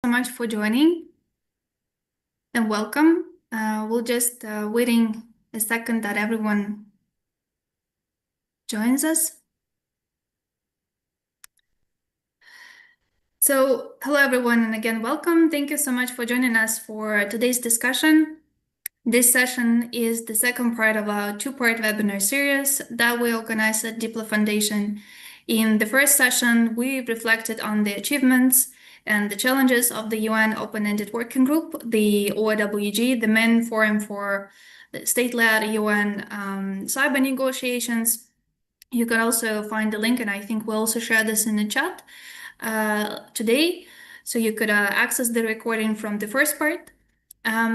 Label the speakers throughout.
Speaker 1: So much for joining and welcome. We'll just waiting a second that everyone joins us. So hello everyone, and again, welcome. Thank you so much for joining us for today's discussion. This session is the second part of our two-part webinar series that we organized at DiploFoundation. In the first session, we reflected on the achievements and the challenges of the UN Open-Ended Working Group, the OEWG, the main forum for the state-led UN cyber negotiations. You can also find the link, and I think we'll also share this in the chat today, so you could access the recording from the first part.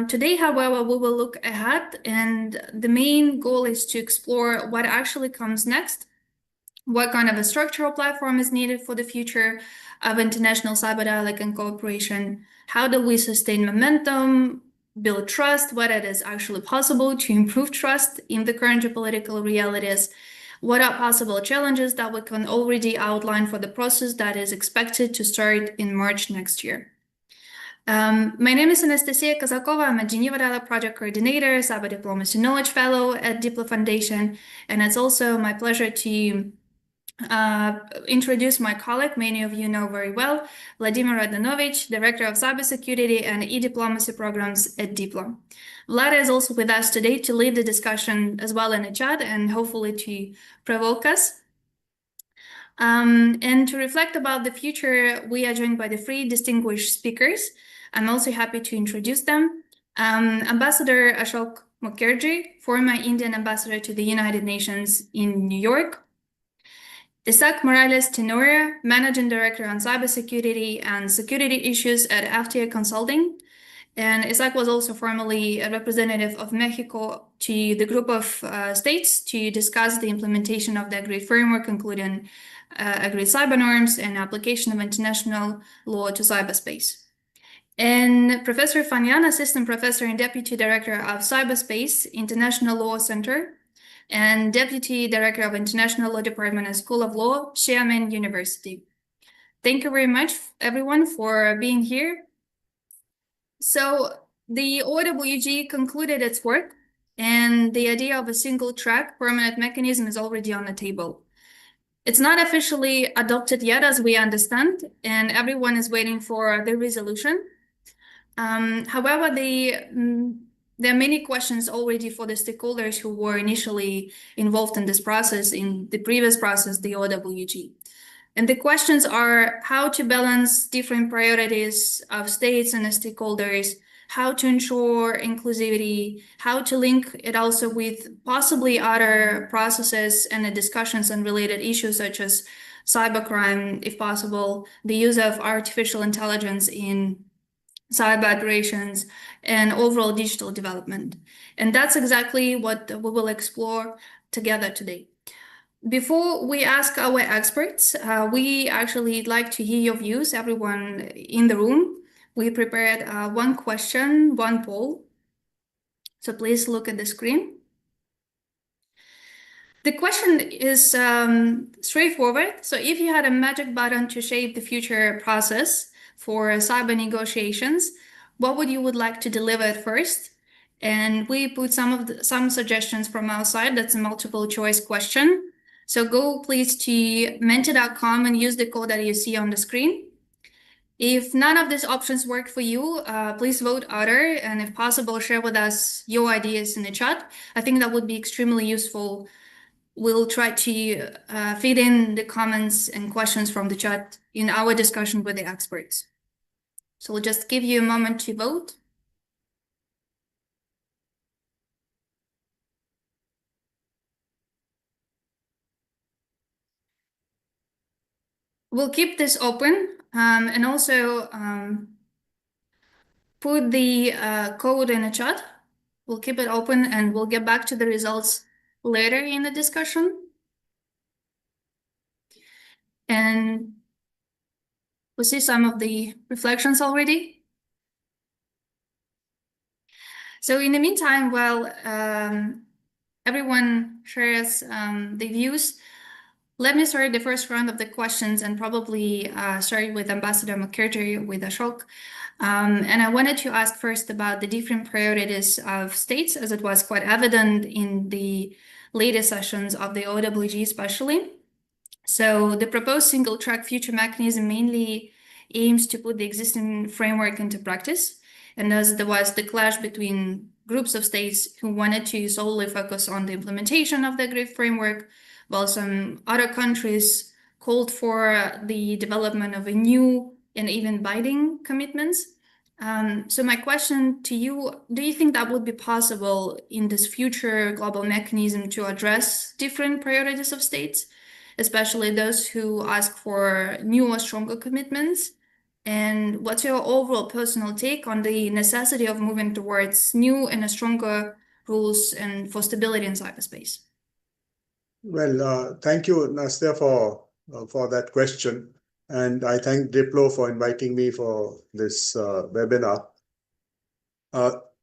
Speaker 1: Today, however, we will look ahead, and the main goal is to explore what actually comes next, what kind of a structural platform is needed for the future of international cyber dialogue and cooperation, how do we sustain momentum, build trust, what it is actually possible to improve trust in the current geopolitical realities, what are possible challenges that we can already outline for the process that is expected to start in March next year. My name is Anastasia Kazakova. I'm a Geneva Dialogue Project Coordinator, Cyber Diplomacy Knowledge Fellow at DiploFoundation, and it's also my pleasure to introduce my colleague, many of you know very well, Vladimir Radnanovich, Director of Cybersecurity and E-Diplomacy Programs at Diplo. Vlada is also with us today to lead the discussion as well in the chat and hopefully to provoke us. And to reflect about the future, we are joined by the three distinguished speakers. I'm also happy to introduce them. Ambassador Ashok Mukherjee, former Indian ambassador to the United Nations in New York. Isaac Morales Tenorio, Managing Director on Cybersecurity and Security Issues at FTA Consulting. And Isaac was also formerly a representative of Mexico to the group of states to discuss the implementation of the agreed framework, including agreed cyber norms and application of international law to cyberspace. And Professor Fan Yan, Assistant Professor and Deputy Director of Cyberspace, International Law Center, and Deputy Director of International Law Department and School of Law, Xiamen University. Thank you very much, everyone, for being here. So the OEWG concluded its work, and the idea of a single-track permanent mechanism is already on the table. It's not officially adopted yet, as we understand, and everyone is waiting for the resolution. However, there are many questions already for the stakeholders who were initially involved in this process, in the previous process, the OEWG. And the questions are how to balance different priorities of states and stakeholders, how to ensure inclusivity, how to link it also with possibly other processes and the discussions on related issues such as cybercrime, if possible, the use of artificial intelligence in cyber operations, and overall digital development. And that's exactly what we will explore together today. Before we ask our experts, we actually like to hear your views, everyone in the room. We prepared one question, one poll. So please look at the screen. The question is straightforward. So if you had a magic button to shape the future process for cyber negotiations, what would you like to deliver at first? And we put some suggestions from our side. That's a multiple choice question. So go please to menti.com and use the code that you see on the screen. If none of these options work for you, please vote other, and if possible, share with us your ideas in the chat. I think that would be extremely useful. We'll try to feed in the comments and questions from the chat in our discussion with the experts. So we'll just give you a moment to vote. We'll keep this open and also put the code in the chat. We'll keep it open and we'll get back to the results later in the discussion. And we see some of the reflections already. So in the meantime, while everyone shares the views, Let me start the first round of the questions and probably start with Ambassador McCurdy with Ashok. And I wanted to ask first about the different priorities of states, as it was quite evident in the latest sessions of the OEWG especially. So the proposed single-track future mechanism mainly aims to put the existing framework into practice. And thus there was the clash between groups of states who wanted to solely focus on the implementation of the agreed framework, while some other countries called for the development of a new and even binding commitments. So my question to you, do you think that would be possible in this future global mechanism to address different priorities of states, especially those who ask for new or stronger commitments? And what's your overall personal take on the necessity of moving towards new and stronger rules and for stability in cyberspace?
Speaker 2: Well, thank you, Nastya, for that question. And I thank Diplo for inviting me for this webinar.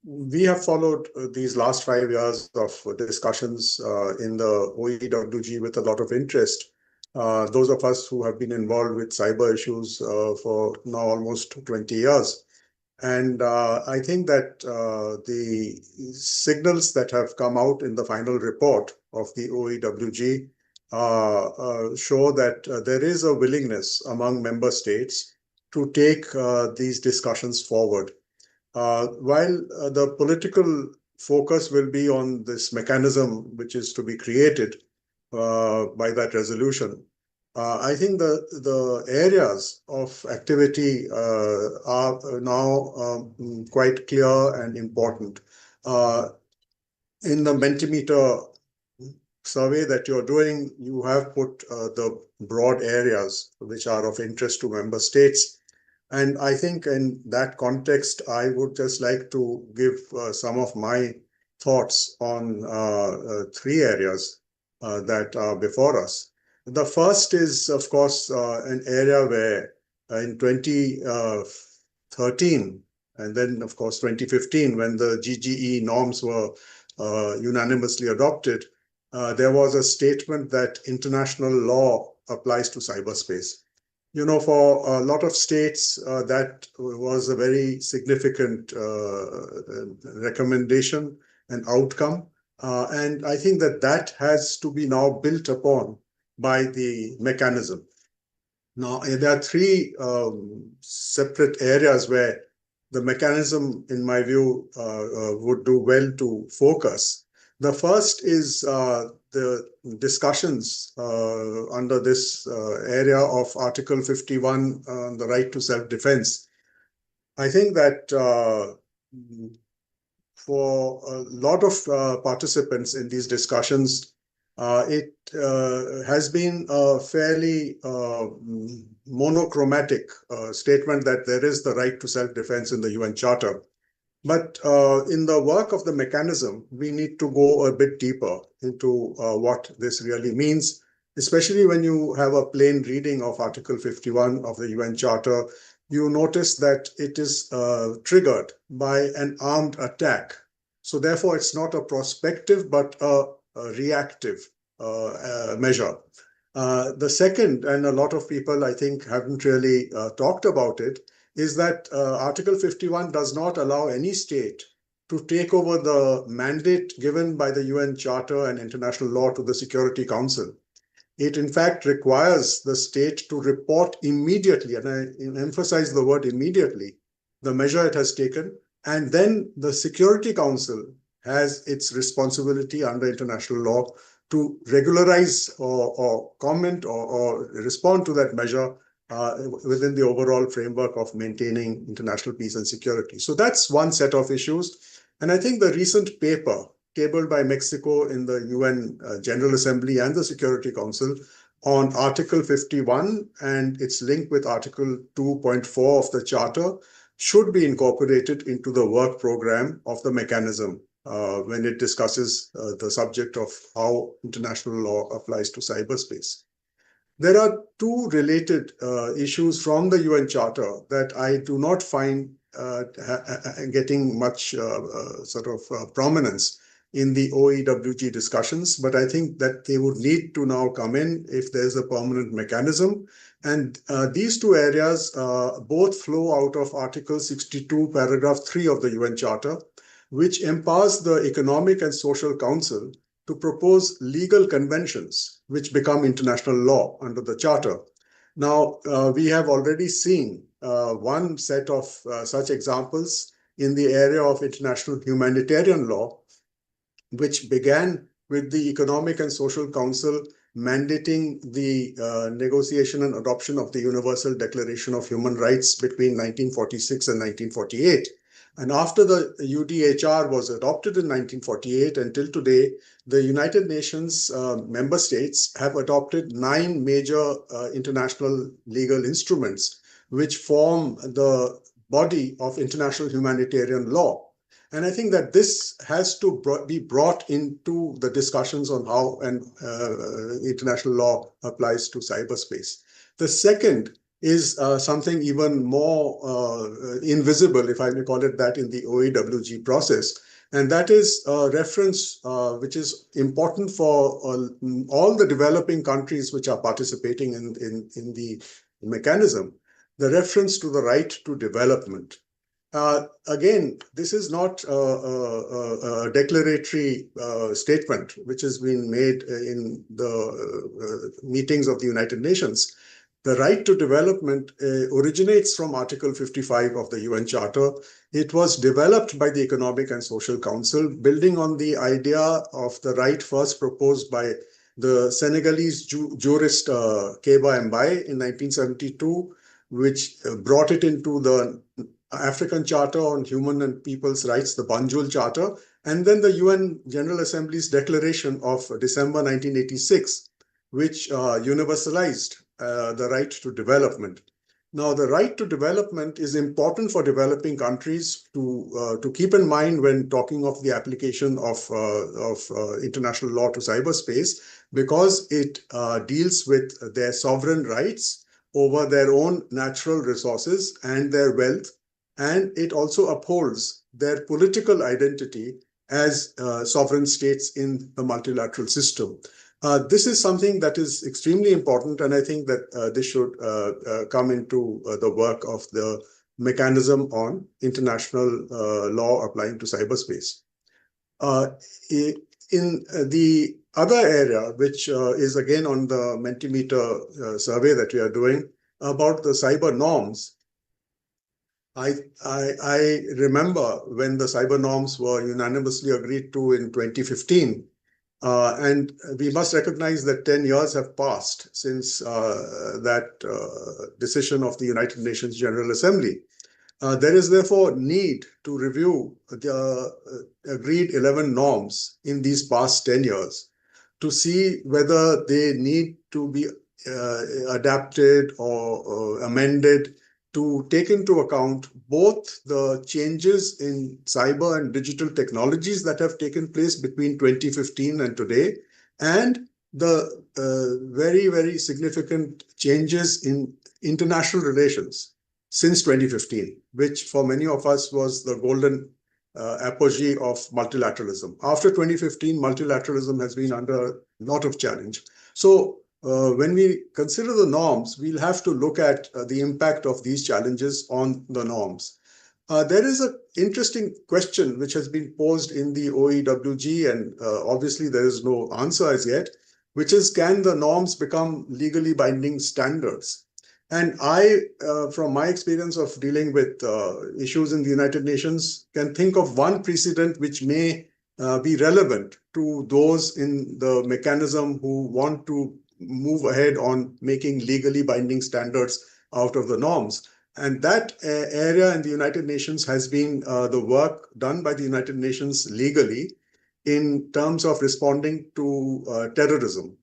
Speaker 2: We have followed these last 5 years of discussions in the OEWG with a lot of interest. Those of us who have been involved with cyber issues for now almost 20 years. And I think that the signals that have come out in the final report of the OEWG show that there is a willingness among member states to take these discussions forward. While the political focus will be on this mechanism which is to be created by that resolution, I think the areas of activity are now quite clear and important. In the Mentimeter survey that you're doing, you have put the broad areas which are of interest to member states. And I think in that context, I would just like to give some of my thoughts on 3 areas that are before us. The first is, of course, an area where in 2013 and then, of course, 2015, when the GGE norms were unanimously adopted, there was a statement that international law applies to cyberspace. You know, for a lot of states, that was a very significant recommendation and outcome. And I think that that has to be now built upon by the mechanism. Now, there are 3 separate areas where the mechanism, in my view, would do well to focus. The first is the discussions under this area of Article 51, the right to self-defense. I think that for a lot of participants in these discussions, it has been a fairly monochromatic statement that there is the right to self-defense in the UN Charter. But in the work of the mechanism, we need to go a bit deeper into what this really means, especially when you have a plain reading of Article 51 of the UN Charter. You notice that it is triggered by an armed attack. So therefore, it's not a prospective, but a reactive measure. The second, and a lot of people, I think, haven't really talked about it, is that Article 51 does not allow any state to take over the mandate given by the UN Charter and international law to the Security Council. It, in fact, requires the state to report immediately, and I emphasize the word immediately, the measure it has taken, and then the Security Council has its responsibility under international law to regularize or comment or respond to that measure within the overall framework of maintaining international peace and security. So that's one set of issues. And I think the recent paper tabled by Mexico in the UN General Assembly and the Security Council on Article 51 and its link with Article 2.4 of the Charter should be incorporated into the work program of the mechanism when it discusses the subject of how international law applies to cyberspace. There are 2 related issues from the UN Charter that I do not find getting much prominence. in the OEWG discussions, but I think that they would need to now come in if there's a permanent mechanism. And these two areas both flow out of Article 62, paragraph 3 of the UN Charter, which empowers the Economic and Social Council to propose legal conventions which become international law under the Charter. Now, we have already seen one set of such examples in the area of international humanitarian law, which began with the Economic and Social Council mandating the negotiation and adoption of the Universal Declaration of Human Rights between 1946 and 1948. And after the UDHR was adopted in 1948 until today, the United Nations member states have adopted 9 major international legal instruments which form the body of international humanitarian law. And I think that this has to be brought into the discussions on how international law applies to cyberspace. The second is something even more invisible, if I may call it that, in the OEWG process. And that is a reference which is important for all the developing countries which are participating in the mechanism, the reference to the right to development. Again, this is not a declaratory statement which has been made in the meetings of the United Nations. The right to development originates from Article 55 of the UN Charter. It was developed by the Economic and Social Council, building on the idea of the right first proposed by the Senegalese jurist Keba Mbaye in 1972, which brought it into the African Charter on Human and People's Rights, the Banjul Charter, and then the UN General Assembly's Declaration of December 1986, which universalized the right to development. Now, the right to development is important for developing countries to keep in mind when talking of the application of international law to cyberspace, because it deals with their sovereign rights over their own natural resources and their wealth. And it also upholds their political identity as sovereign states in the multilateral system. This is something that is extremely important, and I think that this should come into the work of the mechanism on international law applying to cyberspace. In the other area, which is again on the Mentimeter survey that we are doing about the cyber norms, I remember when the cyber norms were unanimously agreed to in 2015, and we must recognize that 10 years have passed since that decision of the United Nations General Assembly. There is therefore need to review the agreed 11 norms in these past 10 years to see whether they need to be adapted or amended to take into account both the changes in cyber and digital technologies that have taken place between 2015 and today, and the very, very significant changes in international relations since 2015, which for many of us was the golden apogee of multilateralism. After 2015, multilateralism has been under a lot of challenge. So when we consider the norms, we'll have to look at the impact of these challenges on the norms. There is an interesting question which has been posed in the OEWG, and obviously there is no answer as yet, which is, can the norms become legally binding standards? And I, from my experience of dealing with issues in the United Nations, can think of one precedent which may be relevant to those in the mechanism who want to move ahead on making legally binding standards out of the norms. And that area in the United Nations has been the work done by the United Nations legally in terms of responding to terrorism.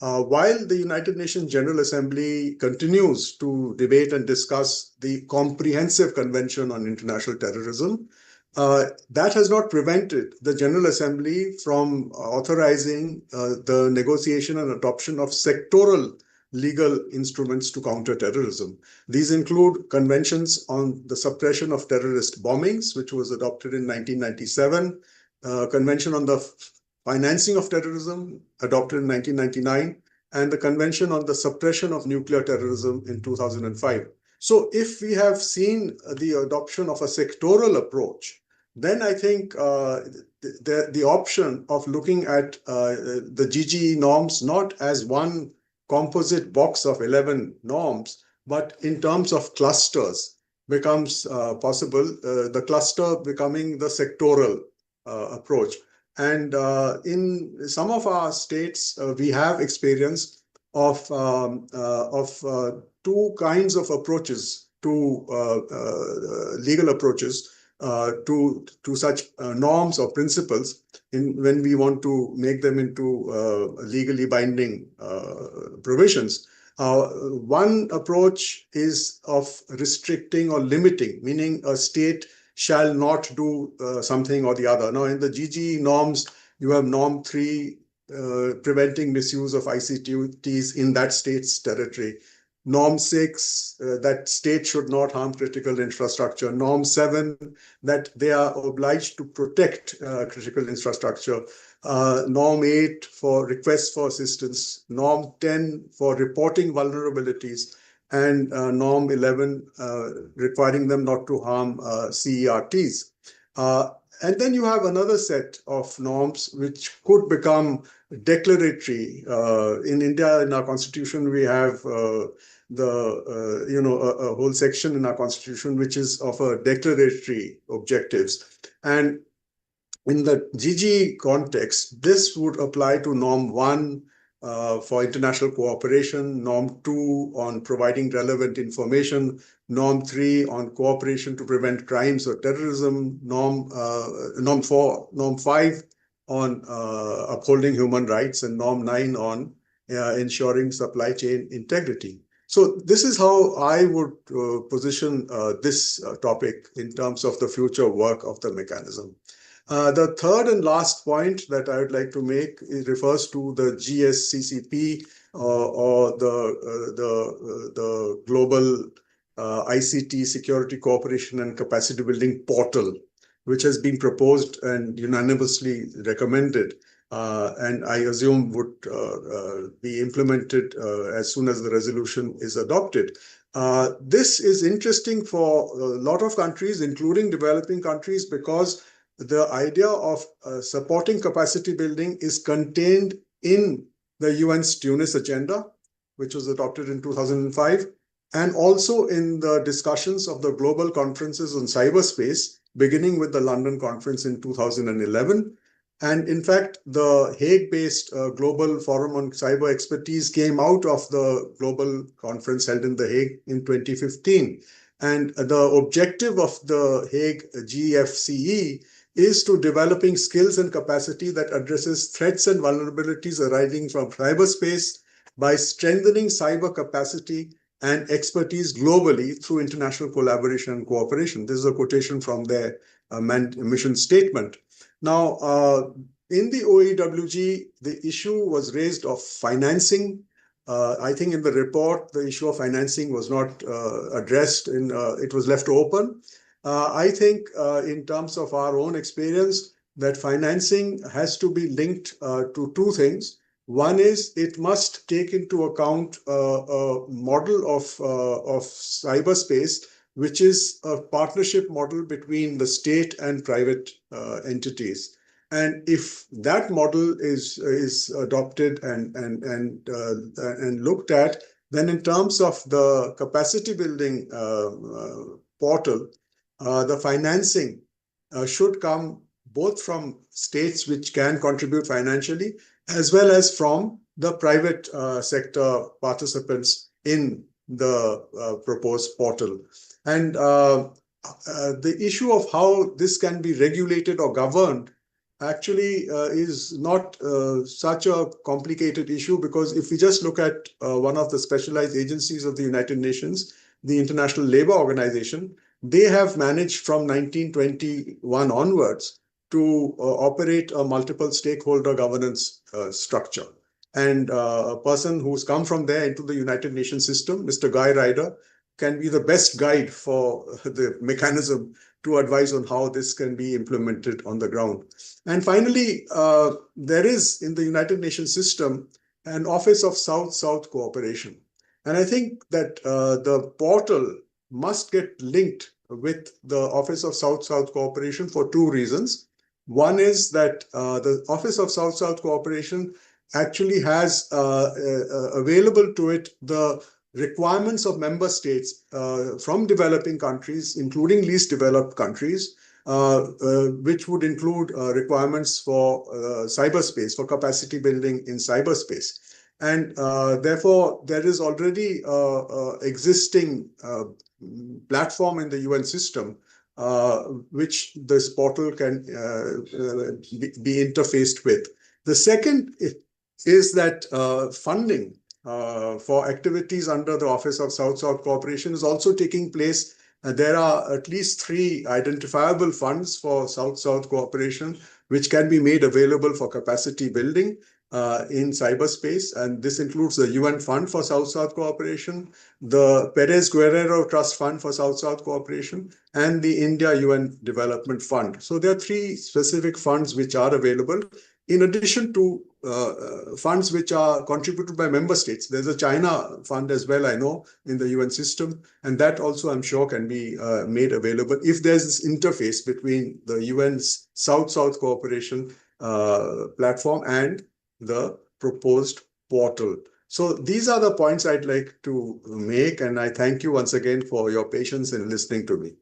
Speaker 2: While the United Nations General Assembly continues to debate and discuss the Comprehensive Convention on International Terrorism, that has not prevented the General Assembly from authorizing the negotiation and adoption of sectoral legal instruments to counter terrorism. These include conventions on the suppression of terrorist bombings, which was adopted in 1997, Convention on the Financing of Terrorism, adopted in 1999, and the Convention on the Suppression of Nuclear Terrorism in 2005. So if we have seen the adoption of a sectoral approach, then I think the option of looking at the GGE norms not as one composite box of 11 norms, but in terms of clusters becomes possible, the cluster becoming the sectoral approach. And in some of our states, we have experience of two kinds of approaches to legal approaches to such norms or principles when we want to make them into legally binding provisions. One approach is of restricting or limiting, meaning a state shall not do something or the other. Now, in the GGE norms, you have norm 3 preventing misuse of ICTs in that state's territory. Norm 6, that state should not harm critical infrastructure. Norm 7, that they are obliged to protect critical infrastructure. Norm 8 for requests for assistance. Norm 10 for reporting vulnerabilities. And Norm 11 requiring them not to harm CERTs. And then you have another set of norms which could become declaratory. In India, in our constitution, we have a whole section in our constitution which is of a declaratory objectives. And in the GGE context, this would apply to Norm 1 for international cooperation, Norm 2 on providing relevant information, Norm 3 on cooperation to prevent crimes or terrorism, Norm 5 on upholding human rights, and Norm 9 on ensuring supply chain integrity. So this is how I would position this topic in terms of the future work of the mechanism. The third and last point that I would like to make refers to the GSCCP or the global ICT security cooperation and capacity building portal, which has been proposed and unanimously recommended, and I assume would be implemented as soon as the resolution is adopted. This is interesting for a lot of countries, including developing countries, because the idea of supporting capacity building is contained in the UN's Tunis agenda, which was adopted in 2005, and also in the discussions of the global conferences on cyberspace, beginning with the London conference in 2011. And in fact, the Hague-based Global Forum on Cyber Expertise came out of the global conference held in The Hague in 2015. And the objective of the Hague GFCE is to developing skills and capacity that addresses threats and vulnerabilities arising from cyberspace by strengthening cyber capacity and expertise globally through international collaboration and cooperation. This is a quotation from their mission statement. Now, in the OEWG, the issue was raised of financing. I think in the report, the issue of financing was not addressed. It was left open. I think in terms of our own experience, that financing has to be linked to two things. One is it must take into account a model of cyberspace, which is a partnership model between the state and private entities. And if that model is adopted and looked at, then in terms of the capacity building portal, the financing should come both from states which can contribute financially, as well as from the private sector participants in the proposed portal. And the issue of how this can be regulated or governed actually is not such a complicated issue, because if we just look at one of the specialized agencies of the United Nations, the International Labour Organization, they have managed from 1921 onwards to operate a multiple stakeholder governance structure. And a person who's come from there into the United Nations system, Mr. Guy Ryder, can be the best guide for the mechanism to advise on how this can be implemented on the ground. And finally, there is in the United Nations system an Office of South-South Cooperation. And I think that the portal must get linked with the Office of South-South Cooperation for two reasons. One is that the Office of South-South Cooperation actually has available to it the requirements of member states from developing countries, including least developed countries, which would include requirements for cyberspace, for capacity building in cyberspace. And therefore, there is already existing platform in the UN system which this portal can be interfaced with. The second is that funding for activities under the Office of South-South Cooperation is also taking place. There are at least 3 identifiable funds for South-South Cooperation, which can be made available for capacity building in cyberspace. And this includes the UN Fund for South-South Cooperation, the Perez Guerrero Trust Fund for South-South Cooperation, and the India UN Development Fund. So there are 3 specific funds which are available, in addition to funds which are contributed by member states. There's a China fund as well, I know, in the UN system, and that also I'm sure can be made available if there's this interface between the UN's South-South Cooperation platform and the proposed portal. So these are the points I'd like to make, and I thank you once again for your patience in listening to me.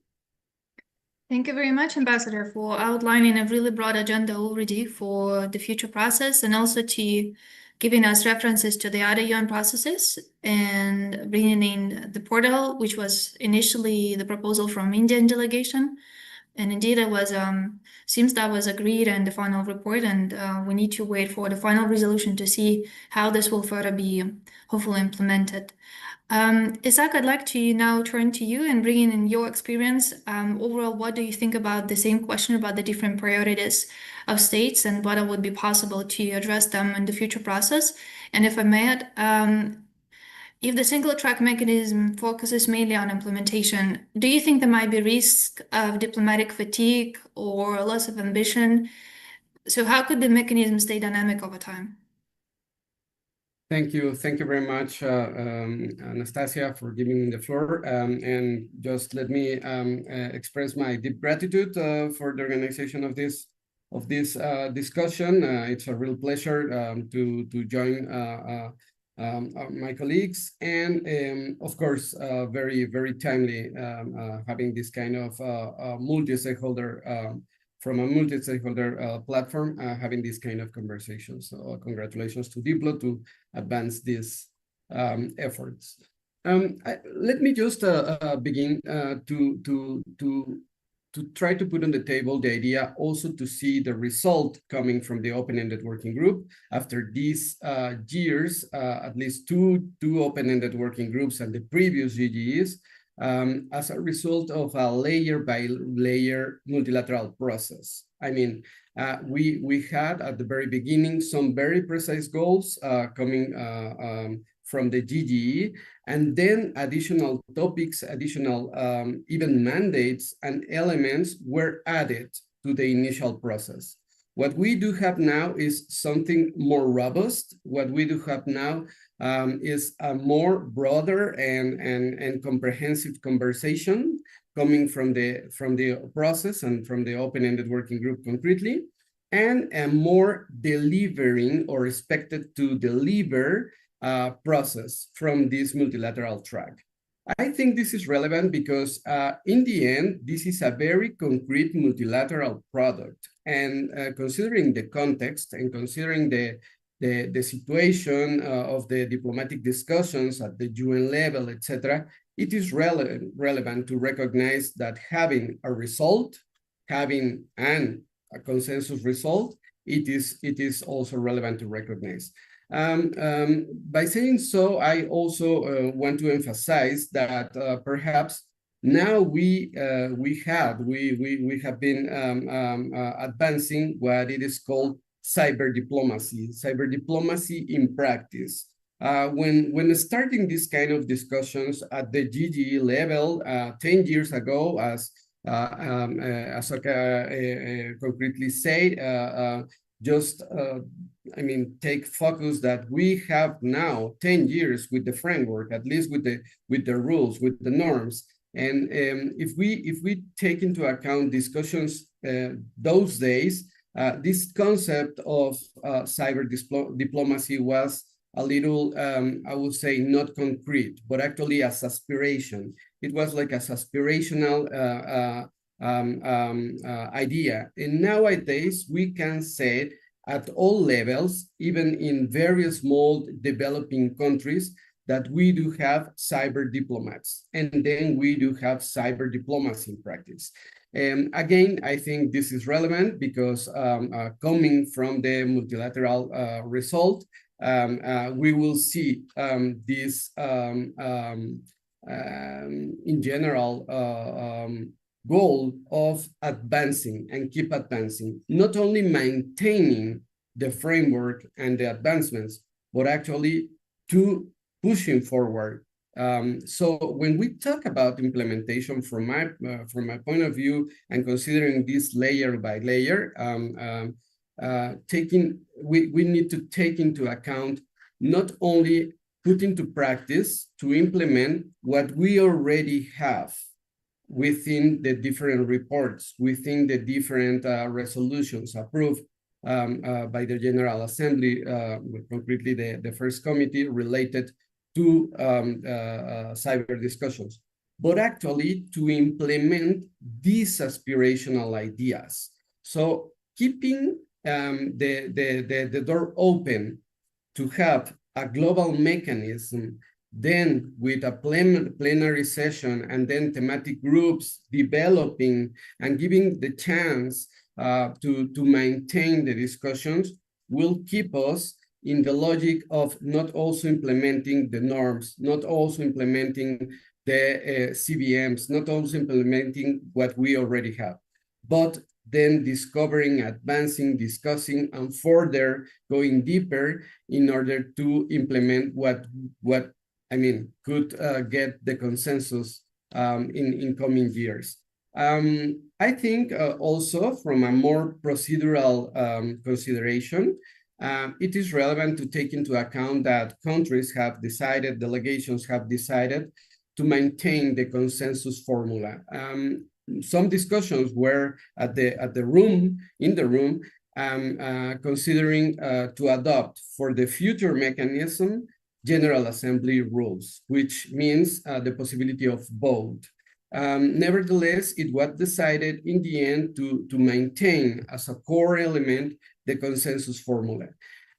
Speaker 1: Thank you very much, Ambassador, for outlining a really broad agenda already for the future process, and also to giving us references to the other UN processes and bringing in the portal, which was initially the proposal from Indian delegation. And indeed, it was seems that was agreed in the final report, and we need to wait for the final resolution to see how this will further be hopefully implemented. Isaac, I'd like to now turn to you and bring in your experience. Overall, what do you think about the same question about the different priorities of states and whether it would be possible to address them in the future process? And if I may add, if the single track mechanism focuses mainly on implementation, do you think there might be risk of diplomatic fatigue or loss of ambition? So how could the mechanism stay dynamic over time?
Speaker 3: Thank you very much, Anastasia, for giving me the floor. And just let me express my deep gratitude for the organization of this discussion. It's a real pleasure to join my colleagues, and of course, very timely having this kind of multi-stakeholder from a multi-stakeholder platform, having this kind of conversations. So congratulations to Diplo to advance these efforts. Let me just begin to try to put on the table the idea also to see the result coming from the open-ended working group after these years, at least two open-ended working groups and the previous GGEs, as a result of a layer by layer multilateral process. I mean, we had at the very beginning some very precise goals coming from the GGE, and then additional topics, additional even mandates and elements were added to the initial process. What we do have now is something more robust. What we do have now is a more broader and comprehensive conversation coming from the process and from the open-ended working group concretely, and a more delivering or expected to deliver process from this multilateral track. I think this is relevant because in the end, this is a very concrete multilateral product. And considering the context and considering the situation of the diplomatic discussions at the UN level, etc., it is relevant to recognize that having a result, having a consensus result, it is also relevant to recognize. By saying so, I also want to emphasize that perhaps now we have been advancing what it is called cyber diplomacy in practice. When starting this kind of discussions at the GGE level 10 years ago, as As I concretely say, I mean, take focus that we have now 10 years with the framework, at least with the rules, with the norms. And if we take into account discussions those days, this concept of cyber diplomacy was a little, I would say, not concrete, but actually as aspiration. It was like as aspirational idea. And nowadays, we can say at all levels, even in very small developing countries, that we do have cyber diplomats, and then we do have cyber diplomacy in practice. And again, I think this is relevant because coming from the multilateral result, we will see this in general goal of advancing and keep advancing, not only maintaining the framework and the advancements, but actually to pushing forward. So when we talk about implementation from my point of view and considering this layer by layer, we need to take into account not only put into practice to implement what we already have within the different reports, within the different resolutions approved by the General Assembly, concretely the first committee related to cyber discussions, but actually to implement these aspirational ideas. So keeping the door open to have a global mechanism, then with a plenary session and then thematic groups developing and giving the chance to maintain the discussions will keep us in the logic of not also implementing the norms, not also implementing the CVMs, not also implementing what we already have, but then discovering, advancing, discussing, and further going deeper in order to implement what I mean, could get the consensus in coming years. I think also from a more procedural consideration, it is relevant to take into account that countries have decided, delegations have decided to maintain the consensus formula. Some discussions were in the room, considering to adopt for the future mechanism General Assembly rules, which means the possibility of vote. Nevertheless, it was decided in the end to maintain as a core element the consensus formula.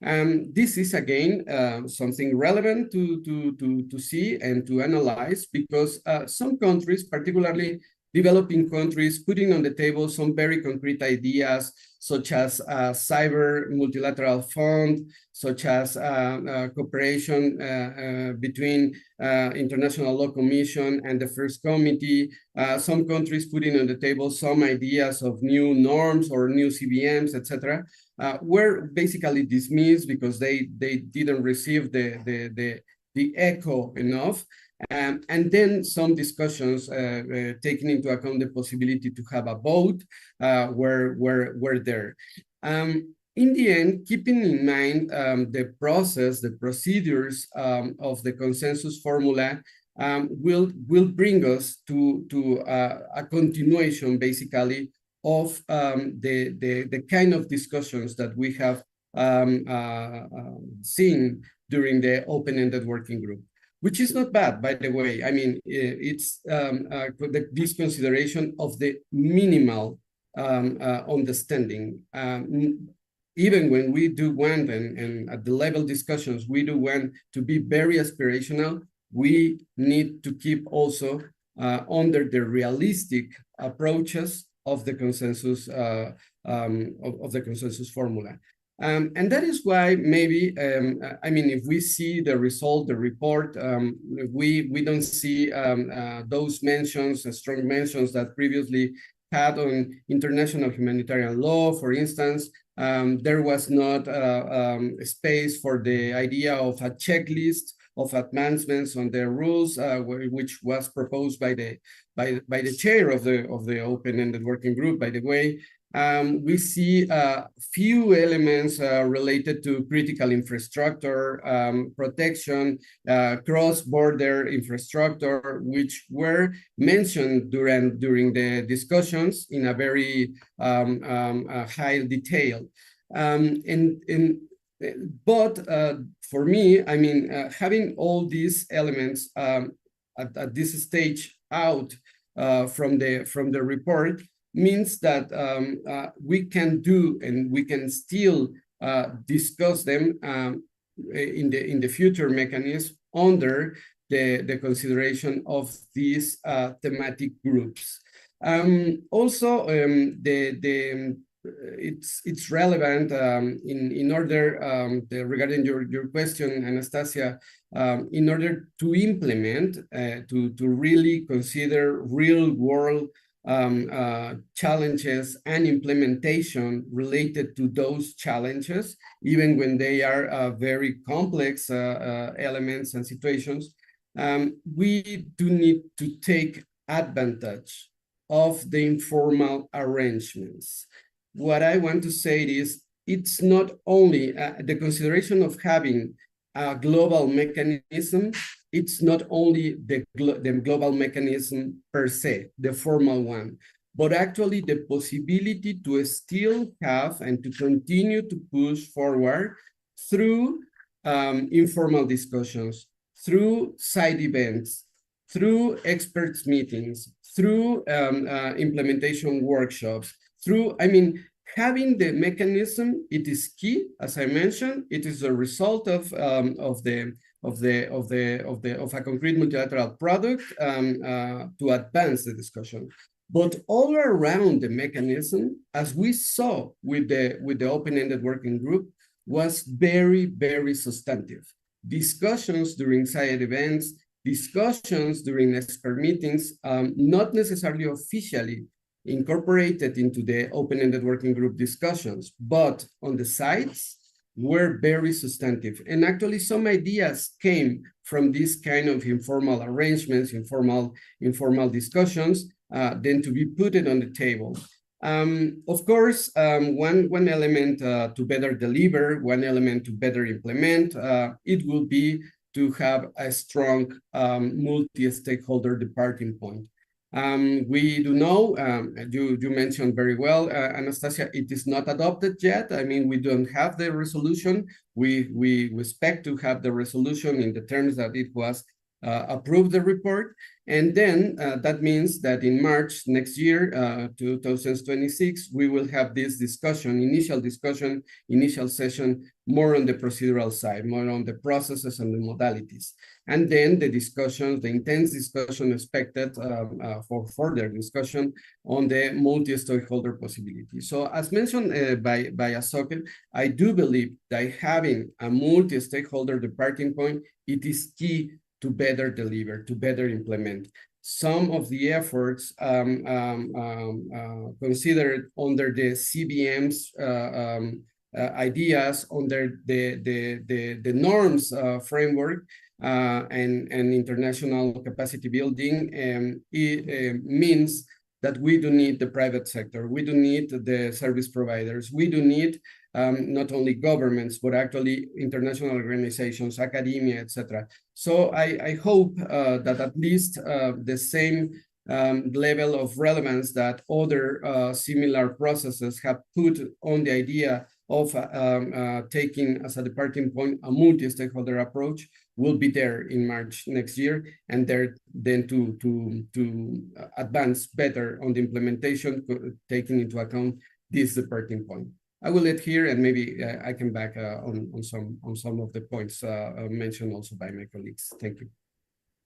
Speaker 3: This is again something relevant to see and to analyze because some countries, particularly developing countries, putting on the table some very concrete ideas, such as cyber multilateral fund, such as cooperation between International Law Commission and the First Committee. Some countries putting on the table some ideas of new norms or new CVMs, etc., were basically dismissed because they didn't receive the echo enough. And then some discussions taking into account the possibility to have a vote were there. In the end, keeping in mind the process, the procedures of the consensus formula will bring us to a continuation, basically, of the kind of discussions that we have seen during the open-ended working group. Which is not bad, by the way. I mean, it's this consideration of the minimal understanding. Even when we do want, and at the level discussions, we do want to be very aspirational, we need to keep also under the realistic approaches of the consensus formula. And that is why maybe, I mean, if we see the result, the report, we don't see those mentions, strong mentions that previously had on international humanitarian law, for instance. There was not space for the idea of a checklist of advancements on the rules, which was proposed by the chair of the open-ended working group, by the way. We see few elements related to critical infrastructure, protection, cross-border infrastructure, which were mentioned during the discussions in a very high detail. But for me, I mean, having all these elements at this stage out from the report means that we can do and we can still discuss them in the future mechanism under the consideration of these thematic groups. Also, it's relevant in order regarding your question, Anastasia, in order to implement, to really consider real world challenges and implementation related to those challenges, even when they are very complex elements and situations. We do need to take advantage of the informal arrangements. What I want to say is, it's not only the consideration of having a global mechanism, it's not only the global mechanism per se, the formal one, but actually the possibility to still have and to continue to push forward through informal discussions, through side events, through experts meetings, through implementation workshops, through, I mean, having the mechanism, it is key. As I mentioned, it is a result of a concrete multilateral product to advance the discussion. But all around the mechanism, as we saw with the open-ended working group, was very, very substantive. Discussions during side events, discussions during expert meetings, not necessarily officially incorporated into the open-ended working group discussions, but on the sides were very substantive. And actually some ideas came from this kind of informal arrangements, informal discussions, then to be put it on the table. Of course, one element to better deliver, one element to better implement, it will be to have a strong multi-stakeholder departing point. We do know, you mentioned very well, Anastasia, it is not adopted yet. I mean, we don't have the resolution. We expect to have the resolution in the terms that it was approved the report. And then that means that in March next year, 2026, we will have this discussion, initial session, more on the procedural side, more on the processes and the modalities. And then the discussions, the intense discussion expected for further discussion on the multi-stakeholder possibility. So as mentioned by Asoka, I do believe that having a multi-stakeholder departing point, it is key to better deliver, to better implement. Some of the efforts considered under the CBM's ideas, under the norms framework and international capacity building, it means that we do need the private sector, we do need the service providers, we do need not only governments, but actually international organizations, academia, etc. So I hope that at least the same level of relevance that other similar processes have put on the idea of taking as a departing point a multi-stakeholder approach will be there in March next year, and there then to advance better on the implementation, taking into account this departing point. I will let here, and maybe I can back on some of the points mentioned also by my colleagues. Thank you.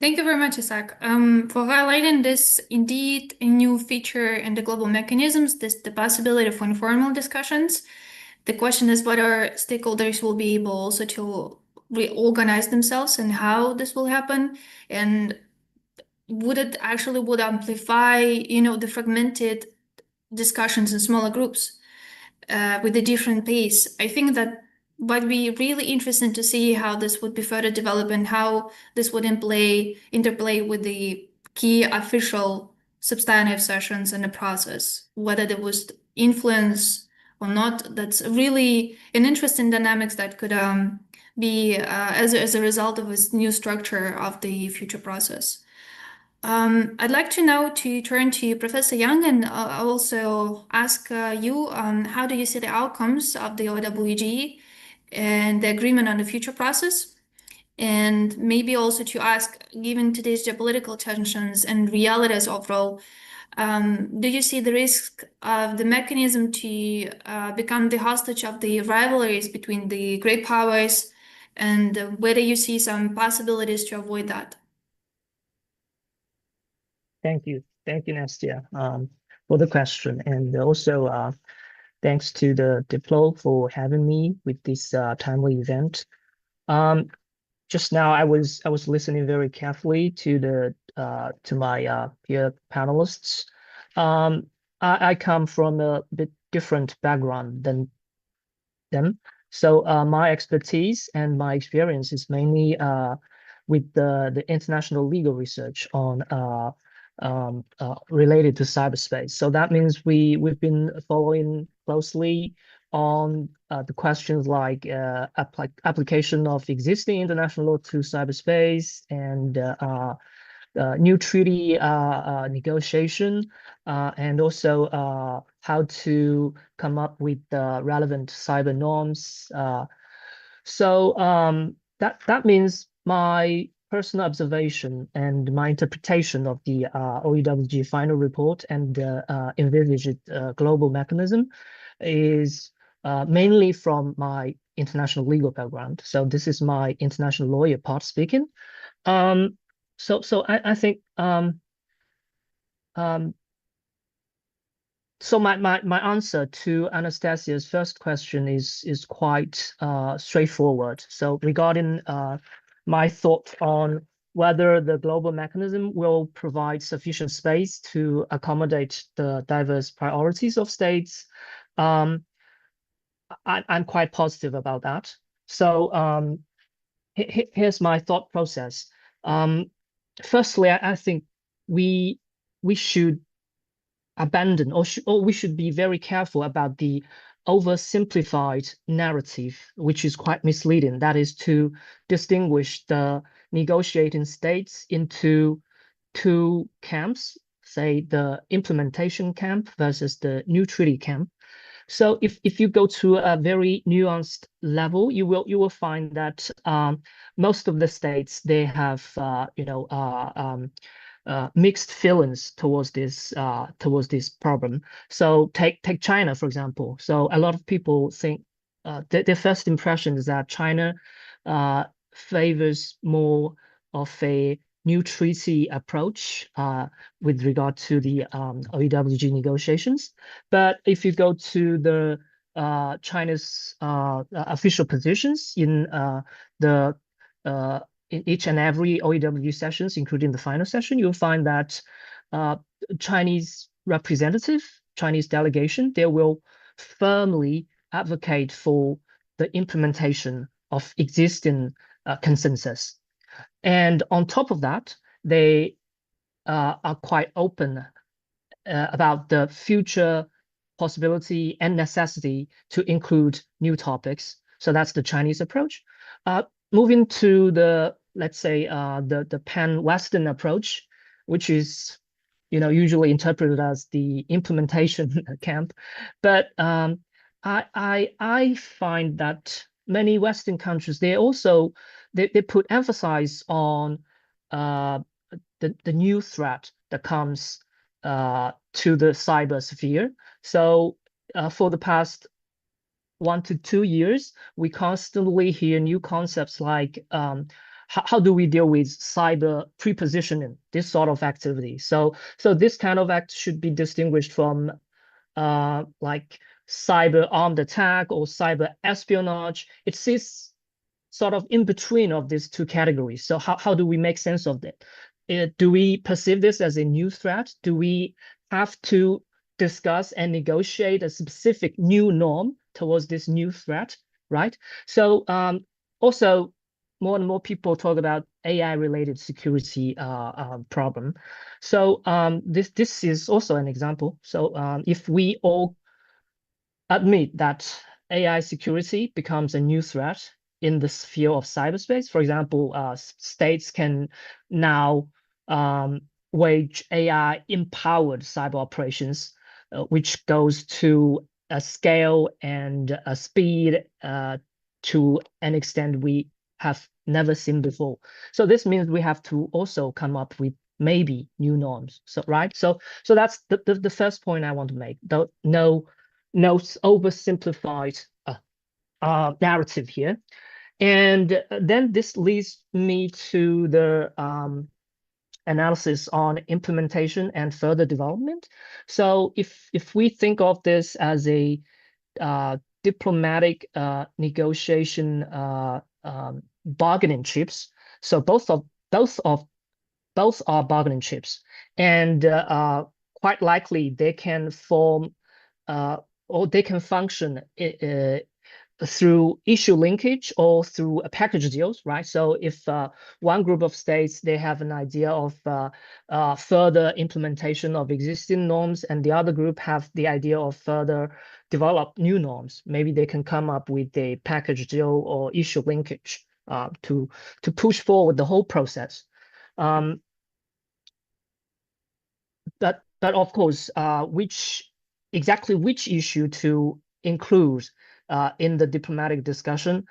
Speaker 1: Thank you very much, Isaac, for highlighting this indeed a new feature in the global mechanisms, the possibility for informal discussions. The question is whether stakeholders will be able also to reorganize themselves and how this will happen, and would it actually amplify, the fragmented discussions in smaller groups with a different pace. I think that but be really interesting to see how this would be further developed and how this would interplay with the key official substantive sessions in the process, whether there was influence or not. That's really an interesting dynamics that could be as a result of this new structure of the future process. I'd like to now to turn to Professor Young and also ask you, how do you see the outcomes of the OEWG and the agreement on the future process? And maybe also to ask, given today's geopolitical tensions and realities overall, do you see the risk of the mechanism to become the hostage of the rivalries between the great powers, and whether you see some possibilities to avoid that?
Speaker 4: Thank you, Nastia, for the question, and also thanks to the Diplo for having me with this timely event. Just now, I was listening very carefully to my peer panelists. I come from a bit different background than them, so my expertise and my experience is mainly with the international legal research on related to cyberspace. So that means we've been following closely on the questions like application of existing international law to cyberspace and new treaty negotiation, and also how to come up with relevant cyber norms. So that means my personal observation and my interpretation of the OEWG final report and the envisaged global mechanism is mainly from my international legal background. So this is my international lawyer part speaking. So I think so my answer to Anastasia's first question is quite straightforward. So regarding my thought on whether the global mechanism will provide sufficient space to accommodate the diverse priorities of states, I'm quite positive about that. So here's my thought process. Firstly, I think we should abandon or we should be very careful about the oversimplified narrative, which is quite misleading. That is to distinguish the negotiating states into two camps, say the implementation camp versus the new treaty camp. So if you go to a very nuanced level, you will find that most of the states, they have mixed feelings towards this problem. So take China, for example. So a lot of people think their first impression is that China favors more of a new treaty approach with regard to the OEWG negotiations. But if you go to the China's official positions in in each and every OEWG sessions, including the final session, you'll find that Chinese representative, Chinese delegation, they will firmly advocate for the implementation of existing consensus. And on top of that, they are quite open about the future possibility and necessity to include new topics. So that's the Chinese approach. Moving to the, let's say, the pan-Western approach, which is, usually interpreted as the implementation camp. But I find that many Western countries, they also they put emphasis on the new threat that comes to the cyber sphere. So for the past 1 to 2 years, we constantly hear new concepts like how do we deal with cyber prepositioning, this sort of activity. So this kind of act should be distinguished from like cyber armed attack or cyber espionage. It sits sort of in between of these two categories. So how do we make sense of that? Do we perceive this as a new threat? Do we have to discuss and negotiate a specific new norm towards this new threat? right? So also more and more people talk about AI-related security problem. So this is also an example. So if we all admit that AI security becomes a new threat in the sphere of cyberspace, for example, states can now wage AI-empowered cyber operations, which goes to a scale and a speed to an extent we have never seen before. So this means we have to also come up with maybe new norms. So right. So that's the first point I want to make. Though no oversimplified narrative here. And then this leads me to the analysis on implementation and further development. So if we think of this as a diplomatic negotiation bargaining chips, so both are bargaining chips, and quite likely they can form or they can function through issue linkage or through package deals, right? So if one group of states, they have an idea of further implementation of existing norms, and the other group have the idea of further develop new norms, maybe they can come up with a package deal or issue linkage to push forward the whole process. But of course, exactly which issue to include in the diplomatic discussion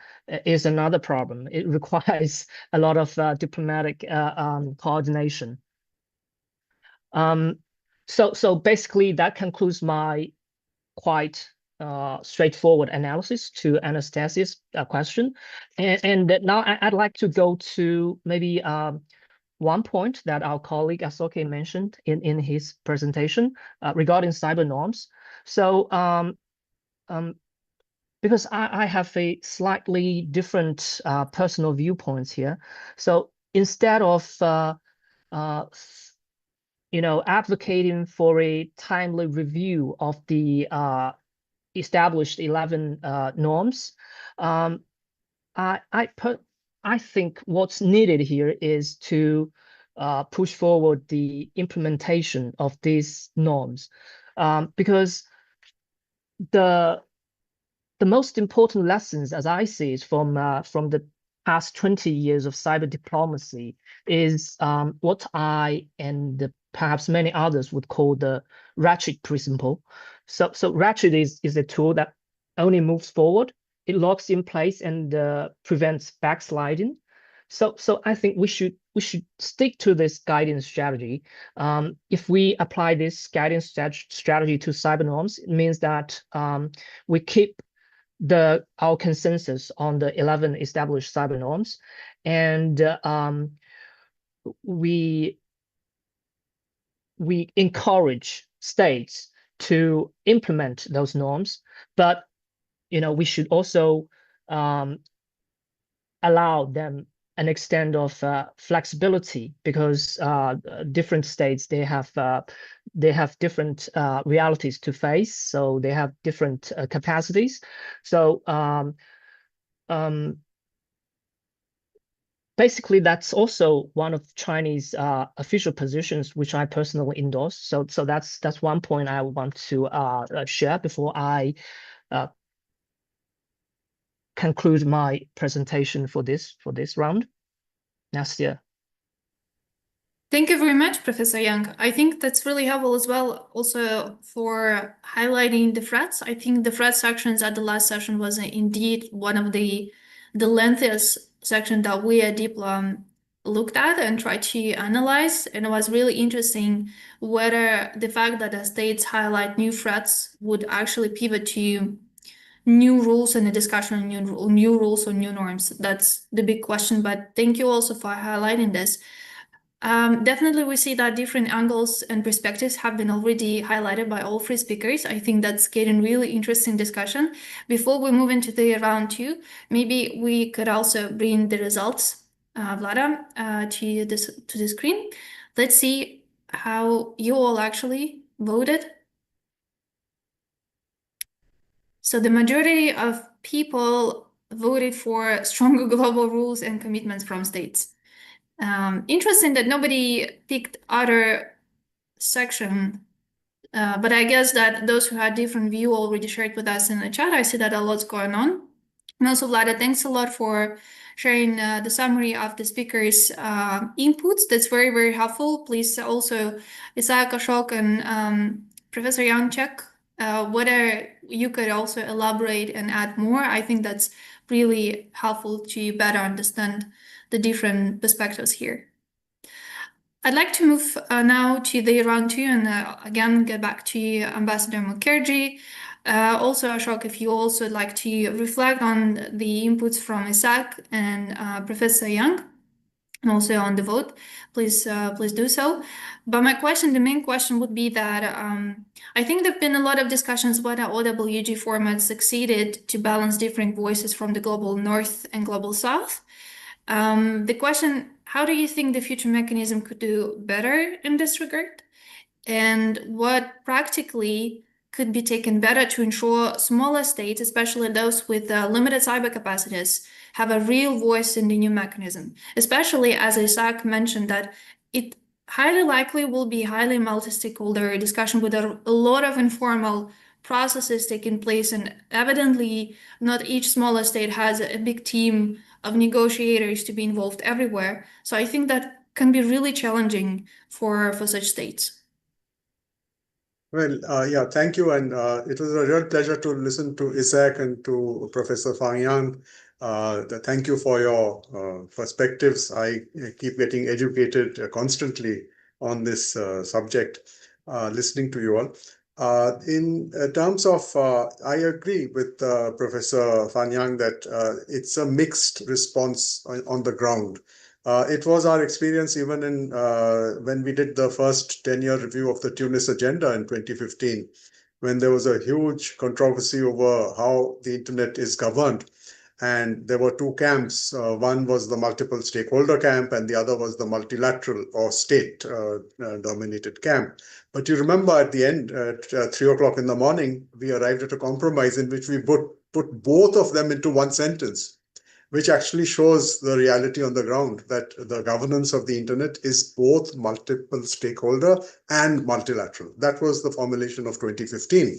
Speaker 4: is another problem. It requires a lot of diplomatic coordination. So basically, that concludes my quite straightforward analysis to Anastasia's question. And now I'd like to go to maybe one point that our colleague Asoke mentioned in his presentation regarding cyber norms. So because I have a slightly different personal viewpoints here. So instead of advocating for a timely review of the established 11 norms, I think what's needed here is to push forward the implementation of these norms, because the most important lessons, as I see it, from the past 20 years of cyber diplomacy is what I and perhaps many others would call the ratchet principle. So ratchet is a tool that only moves forward. It locks in place and prevents backsliding. So I think we should stick to this guidance strategy. If we apply this guidance strategy to cyber norms, it means that we keep our consensus on the 11 established cyber norms, and we encourage states to implement those norms, but we should also allow them an extent of flexibility, because different states, they have different realities to face, so they have different capacities. So basically, that's also one of Chinese official positions, which I personally endorse. So that's one point I want to share before I conclude my presentation for this round. Nastia.
Speaker 1: Thank you very much, Professor Yang. I think that's really helpful as well, also for highlighting the threats. I think the threat sections at the last session was indeed one of the lengthiest section that we at Diplo looked at and tried to analyze. And it was really interesting whether the fact that the states highlight new threats would actually pivot to new rules and the discussion on new rules or new norms. That's the big question. But thank you also for highlighting this. Definitely, we see that different angles and perspectives have been already highlighted by all three speakers. I think that's getting really interesting discussion. Before we move into the round two, maybe we could also bring the results, Vlada, to the screen. Let's see how you all actually voted. So the majority of people voted for stronger global rules and commitments from states. Interesting that nobody picked other section, but I guess that those who had different view already shared with us in the chat. I see that a lot's going on. And also, Vlada, thanks a lot for sharing the summary of the speakers' inputs. That's very, very helpful. Please also, Isaac, Ashok, and Professor Yang check whether you could also elaborate and add more. I think that's really helpful to better understand the different perspectives here. I'd like to move now to the round two and again get back to you, Ambassador Mukherjee. Also, Ashok, if you also like to reflect on the inputs from Isaac and Professor Yang, and also on the vote, please do so. But my question, the main question would be that I think there have been a lot of discussions whether OEWG format succeeded to balance different voices from the global north and global south. The question, how do you think the future mechanism could do better in this regard? And what practically could be taken better to ensure smaller states, especially those with limited cyber capacities, have a real voice in the new mechanism, especially as Isaac mentioned that it highly likely will be highly multi-stakeholder discussion with a lot of informal processes taking place, and evidently not each smaller state has a big team of negotiators to be involved everywhere. So I think that can be really challenging for such states.
Speaker 2: Well, yeah, thank you. And it was a real pleasure to listen to Isaac and to Professor Fang Yang. Thank you for your perspectives. I keep getting educated constantly on this subject, listening to you all. In terms of, I agree with Professor Fang Yang that it's a mixed response on the ground. It was our experience even in when we did the first 10-year review of the Tunis agenda in 2015, when there was a huge controversy over how the internet is governed. And there were two camps. One was the multiple stakeholder camp, and the other was the multilateral or state dominated camp. But you remember at the end, at 3 o'clock in the morning, we arrived at a compromise in which we put both of them into one sentence, which actually shows the reality on the ground, that the governance of the internet is both multiple stakeholder and multilateral. That was the formulation of 2015.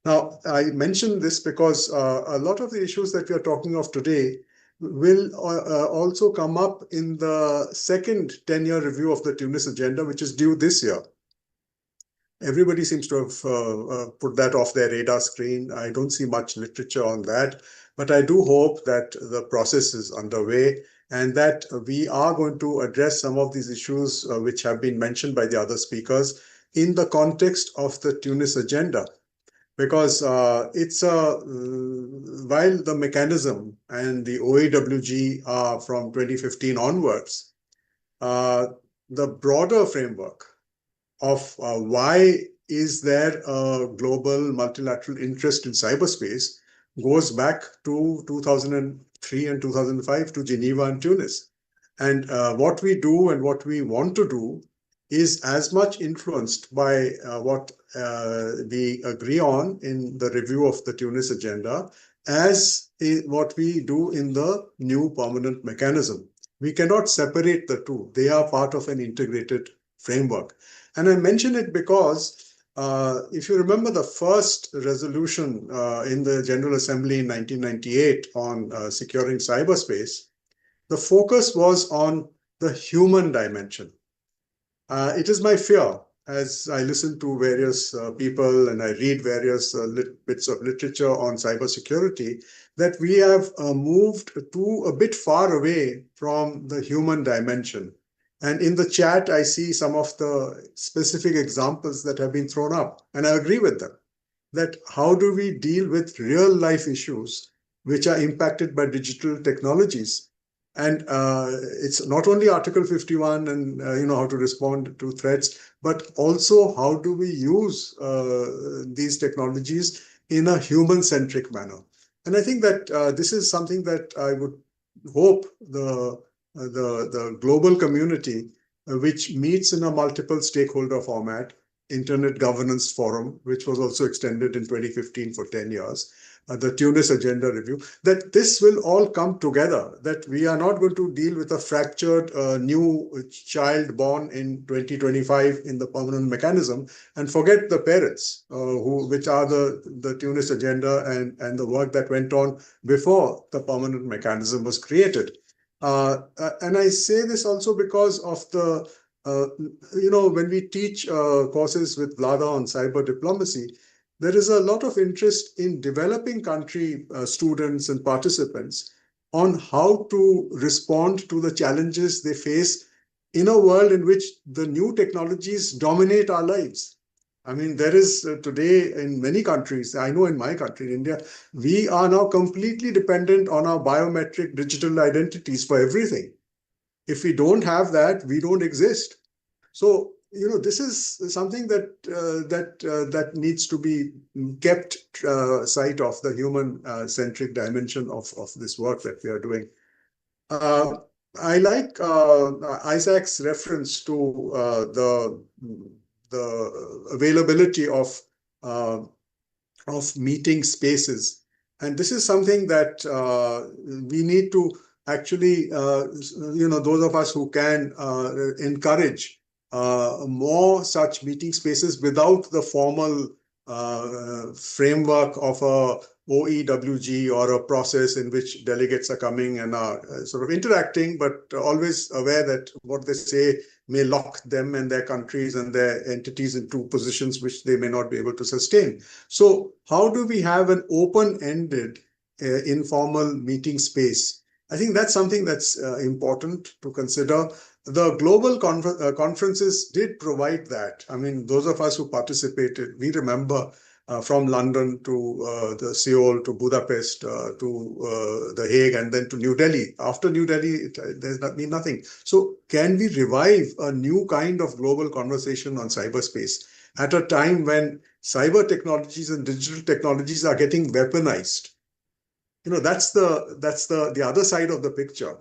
Speaker 2: Now, I mention this because a lot of the issues that we are talking of today will also come up in the second 10-year review of the Tunis agenda, which is due this year. Everybody seems to have put that off their radar screen. I don't see much literature on that. But I do hope that the process is underway and that we are going to address some of these issues which have been mentioned by the other speakers in the context of the Tunis agenda. Because it's while the mechanism and the OEWG are from 2015 onwards, the broader framework of why is there a global multilateral interest in cyberspace goes back to 2003 and 2005 to Geneva and Tunis. And what we do and what we want to do is as much influenced by what we agree on in the review of the Tunis agenda as what we do in the new permanent mechanism. We cannot separate the two. They are part of an integrated framework. And I mention it because if you remember the first resolution in the General Assembly in 1998 on securing cyberspace, the focus was on the human dimension. It is my fear, as I listen to various people and I read various bits of literature on cybersecurity, that we have moved to a bit far away from the human dimension. And in the chat, I see some of the specific examples that have been thrown up, and I agree with them. That how do we deal with real life issues which are impacted by digital technologies? And it's not only Article 51 and how to respond to threats, but also how do we use these technologies in a human-centric manner? And I think that this is something that I would hope the global community, which meets in a multiple stakeholder format, Internet Governance Forum, which was also extended in 2015 for 10 years, the Tunis Agenda Review, that this will all come together, that we are not going to deal with a fractured new child born in 2025 in the permanent mechanism and forget the parents, which are the Tunis Agenda and the work that went on before the permanent mechanism was created. And I say this also because of the, when we teach courses with Vlada on cyber diplomacy, there is a lot of interest in developing country students and participants on how to respond to the challenges they face in a world in which the new technologies dominate our lives. I mean, there is today in many countries, I know in my country, in India, we are now completely dependent on our biometric digital identities for everything. If we don't have that, we don't exist. So, this is something that needs to be kept sight of, the human-centric dimension of this work that we are doing. I like Isaac's reference to the availability of meeting spaces, and this is something that we need to actually, those of us who can encourage more such meeting spaces without the formal framework of a OEWG or a process in which delegates are coming and are sort of interacting, but always aware that what they say may lock them and their countries and their entities into positions which they may not be able to sustain. So how do we have an open-ended informal meeting space? I think that's something that's important to consider. The global conferences did provide that. I mean, those of us who participated, we remember from London to the Seoul to Budapest to The Hague and then to New Delhi. After New Delhi, there's been nothing. So can we revive a new kind of global conversation on cyberspace at a time when cyber technologies and digital technologies are getting weaponized? That's the other side of the picture,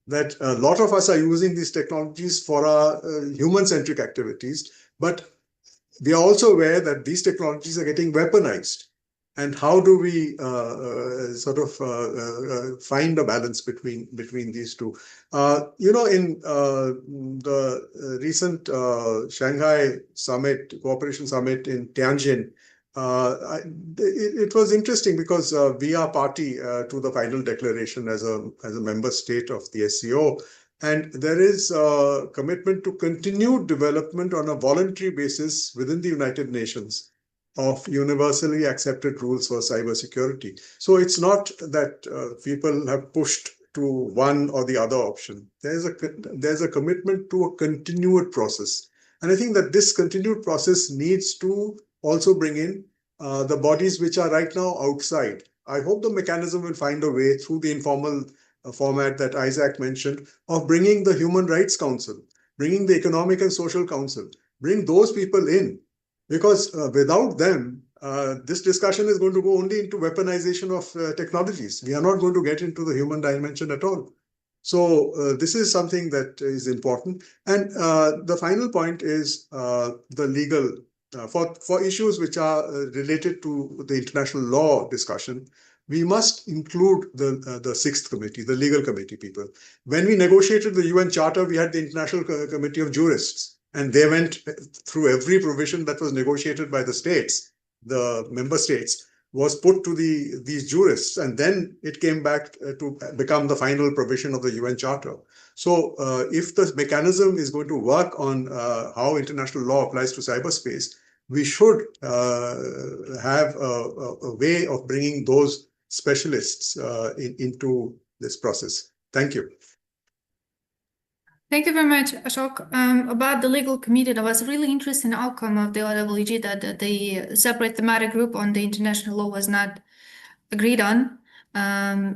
Speaker 2: that a lot of us are using these technologies for our human-centric activities, but we are also aware that these technologies are getting weaponized. And how do we find a balance between these two? In the recent Shanghai Summit, Cooperation Summit in Tianjin, it was interesting because we are party to the final declaration as a member state of the SCO, and there is a commitment to continued development on a voluntary basis within the United Nations of universally accepted rules for cybersecurity. So it's not that people have pushed to one or the other option. There's a commitment to a continued process, and I think that this continued process needs to also bring in the bodies which are right now outside. I hope the mechanism will find a way through the informal format that Isaac mentioned of bringing the Human Rights Council, bringing the Economic and Social Council, bring those people in, because without them, this discussion is going to go only into weaponization of technologies. We are not going to get into the human dimension at all. So this is something that is important. And the final point is the legal for issues which are related to the international law discussion, we must include the sixth committee, the legal committee people. When we negotiated the UN Charter, we had the International Committee of Jurists, and they went through every provision that was negotiated by the states. The member states was put to these jurists, and then it came back to become the final provision of the UN Charter. So if the mechanism is going to work on how international law applies to cyberspace, we should have a way of bringing those specialists into this process. Thank you.
Speaker 1: Thank you very much, Ashok. About the legal committee, that was a really interesting outcome of the OEWG that the separate thematic group on the international law was not agreed on.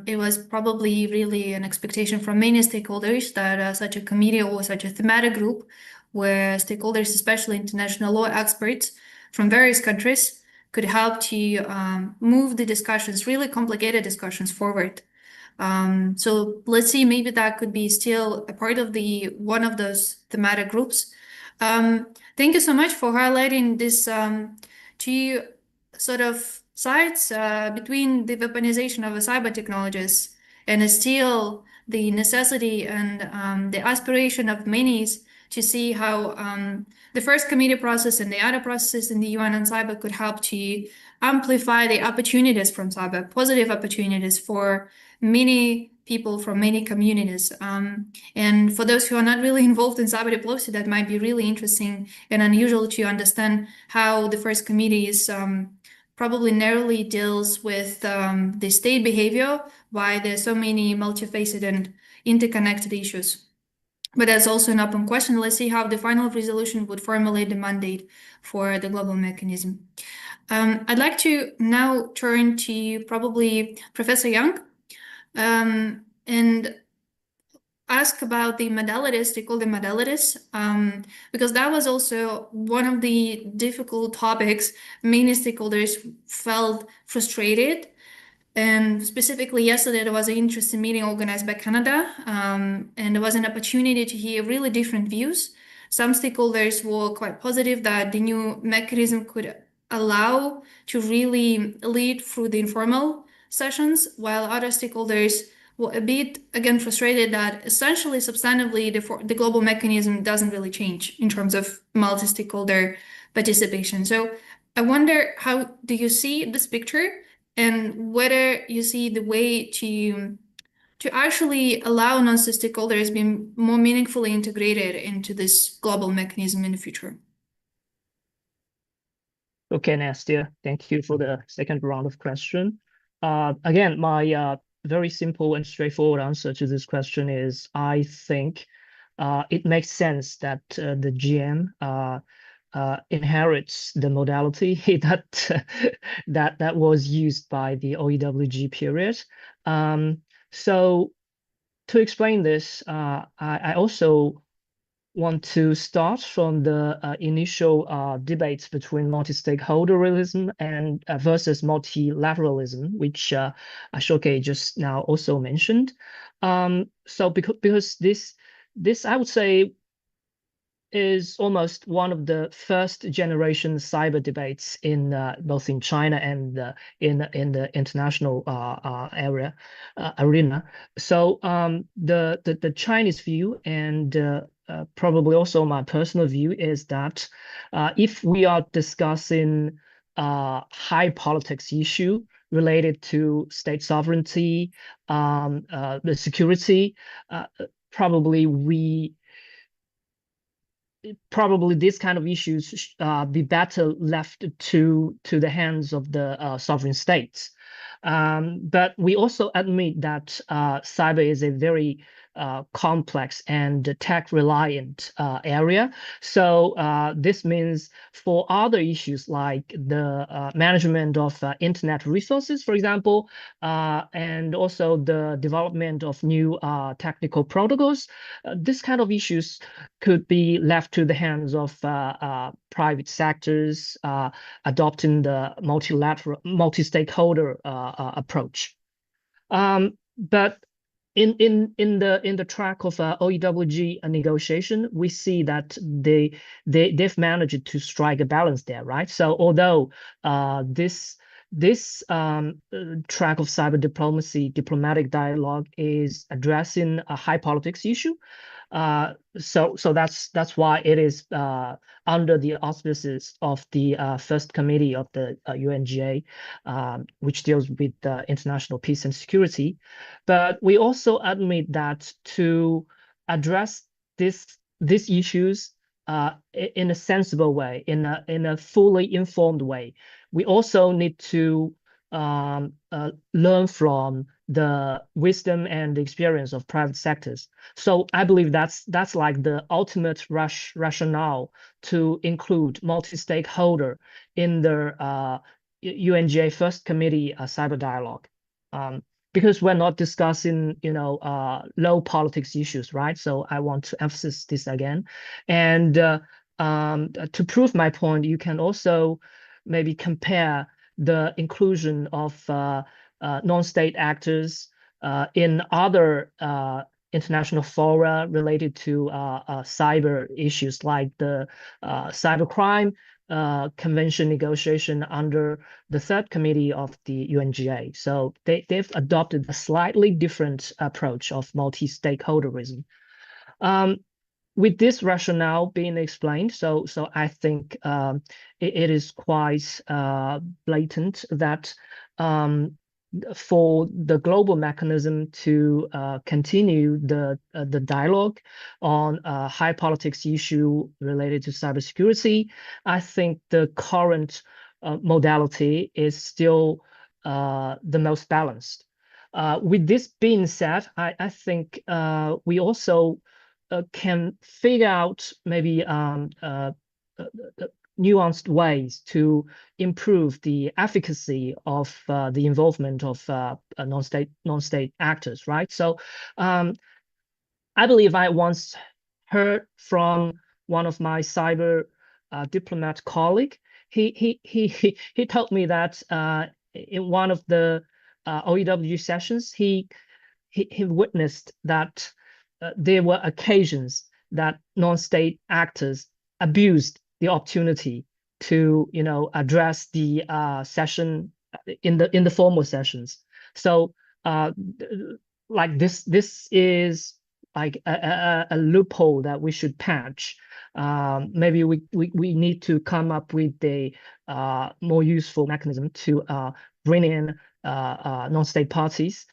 Speaker 1: It was probably really an expectation from many stakeholders that such a committee or such a thematic group where stakeholders, especially international law experts from various countries, could help to move the discussions, really complicated discussions, forward. So let's see, maybe that could be still a part of one of those thematic groups. Thank you so much for highlighting this two sort of sides between the weaponization of the cyber technologies and still the necessity and the aspiration of many to see how the first committee process and the other processes in the UN on cyber could help to amplify the opportunities from cyber, positive opportunities for many people from many communities. And for those who are not really involved in cyber diplomacy, that might be really interesting and unusual to understand how the first committee is probably narrowly deals with the state behavior, why there's so many multifaceted and interconnected issues. But that's also an open question. Let's see how the final resolution would formulate the mandate for the global mechanism. I'd like to now turn to probably Professor Young and ask about the modalities, they call them modalities, because that was also one of the difficult topics. Many stakeholders felt frustrated. And specifically yesterday, there was an interesting meeting organized by Canada, and there was an opportunity to hear really different views. Some stakeholders were quite positive that the new mechanism could allow to really lead through the informal sessions, while other stakeholders were a bit, again, frustrated that essentially, substantively, the global mechanism doesn't really change in terms of multi-stakeholder participation. So I wonder, how do you see this picture? And whether you see the way to actually allow non-state stakeholders being more meaningfully integrated into this global mechanism in the future.
Speaker 4: Okay, Nastia, thank you for the second round of question. Again, my very simple and straightforward answer to this question is I think it makes sense that the GM inherits the modality that was used by the OEWG period. So to explain this, I also want to start from the initial debates between multi-stakeholderism and versus multilateralism, which Ashoke just now also mentioned. So because this I would say is almost one of the first generation cyber debates in both in China and in the international arena. So the Chinese view and probably also my personal view is that if we are discussing high politics issue related to state sovereignty, the security, probably these kind of issues be better left to the hands of the sovereign states. But we also admit that cyber is a very complex and tech-reliant area. So this means for other issues like the management of internet resources, for example, and also the development of new technical protocols, this kind of issues could be left to the hands of private sectors adopting the multi-stakeholder approach. But in the track of OEWG track we see that they've managed to strike a balance there, right? So although this track of cyber diplomacy, diplomatic dialogue is addressing a high politics issue, so that's why it is under the auspices of the first committee of the UNGA, which deals with international peace and security. But we also admit that to address these issues in a sensible way, in a fully informed way, we also need to learn from the wisdom and experience of private sectors. So I believe that's like the ultimate rationale to include multi-stakeholder in the UNGA First Committee cyber dialogue. Because we're not discussing, low politics issues, right? So I want to emphasize this again. And to prove my point, you can also maybe compare the inclusion of non-state actors in other international fora related to cyber issues like the cybercrime convention negotiation under the third committee of the UNGA. So they've adopted a slightly different approach of multi-stakeholderism. With this rationale being explained, so I think it is quite blatant that for the global mechanism to continue the dialogue on high politics issue related to cybersecurity, I think the current modality is still the most balanced. With this being said, I think we also can figure out maybe nuanced ways to improve the efficacy of the involvement of non-state actors, right? So I believe I once heard from one of my cyber diplomat colleague. He told me that in one of the OEWG sessions, he witnessed that there were occasions that non-state actors abused the opportunity to, address the session in the formal sessions. So, like this is like a loophole that we should patch. Maybe we need to come up with a more useful mechanism to bring in non-state parties.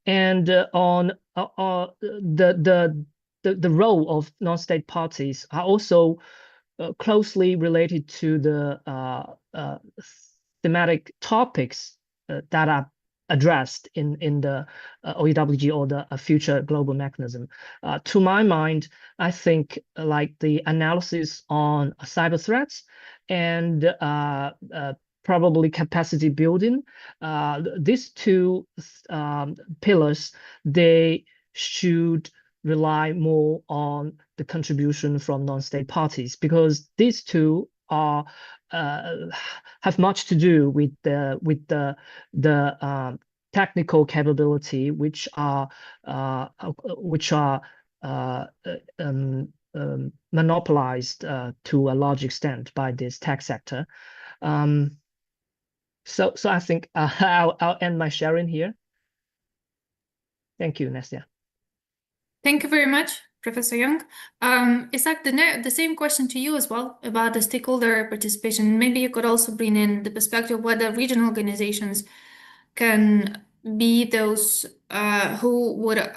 Speaker 4: And on the role of non-state parties are also closely related to the thematic topics that are addressed in the OEWG or the future global mechanism. To my mind, I think like the analysis on cyber threats and probably capacity building, these two pillars, they should rely more on the contribution from non-state parties, because these two are have much to do with the technical capability, which are monopolized to a large extent by this tech sector. So I think I'll end my sharing here. Thank you, Nastia.
Speaker 1: Thank you very much, Professor Young. Isaac, the same question to you as well about the stakeholder participation. Maybe you could also bring in the perspective of whether regional organizations can be those who would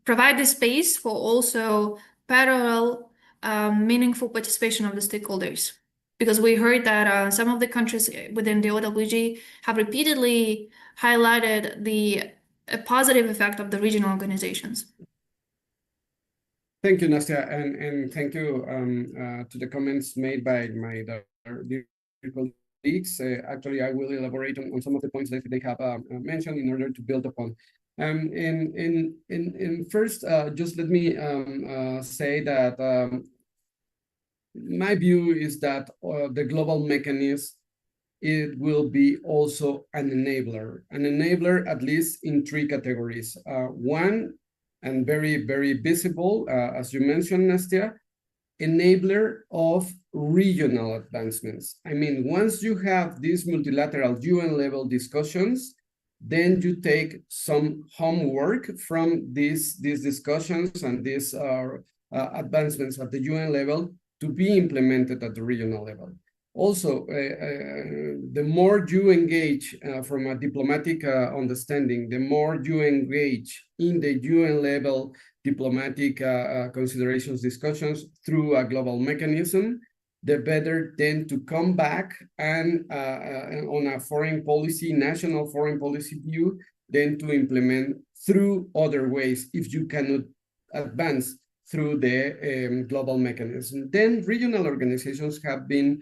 Speaker 1: provide the space for also parallel meaningful participation of the stakeholders. Because we heard that some of the countries within the OEWG have repeatedly highlighted the positive effect of the regional organizations.
Speaker 3: Thank you, Nastia, and thank you to the comments made by my colleagues. Actually, I will elaborate on some of the points that they have mentioned in order to build upon. First, just let me say that my view is that the global mechanism, it will be also an enabler at least in three categories. One, and very, very visible, as you mentioned, Nastia, enabler of regional advancements. I mean, once you have these multilateral UN-level discussions, then you take some homework from these discussions and these advancements at the UN level to be implemented at the regional level. Also, the more you engage from a diplomatic understanding, the more you engage in the UN level diplomatic considerations, discussions through a global mechanism, the better then to come back and on a foreign policy, national foreign policy view, then to implement through other ways if you cannot advance through the global mechanism. Then regional organizations have been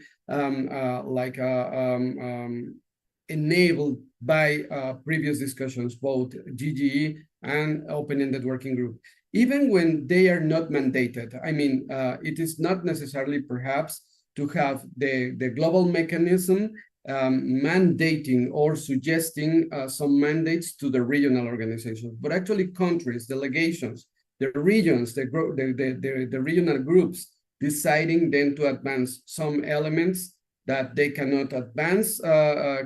Speaker 3: enabled by previous discussions, both GGE and open-ended working group. Even when they are not mandated, I mean, it is not necessarily perhaps to have the global mechanism mandating or suggesting some mandates to the regional organizations, but actually countries, delegations, the regions, the regional groups deciding then to advance some elements that they cannot advance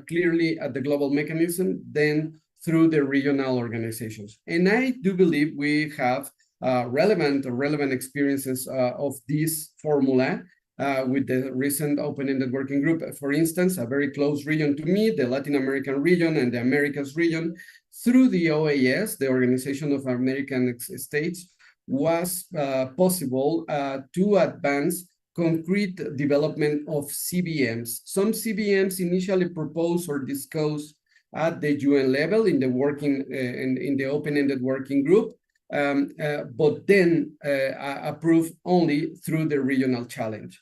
Speaker 3: clearly at the global mechanism than through the regional organizations. And I do believe we have relevant experiences of this formula with the recent open-ended working group. For instance, a very close region to me, the Latin American region and the Americas region, through the OAS, the Organization of American States, was possible to advance concrete development of CBMs. Some CBMs initially proposed or discussed at the UN level in the working in the open-ended working group, but then approved only through the regional challenge.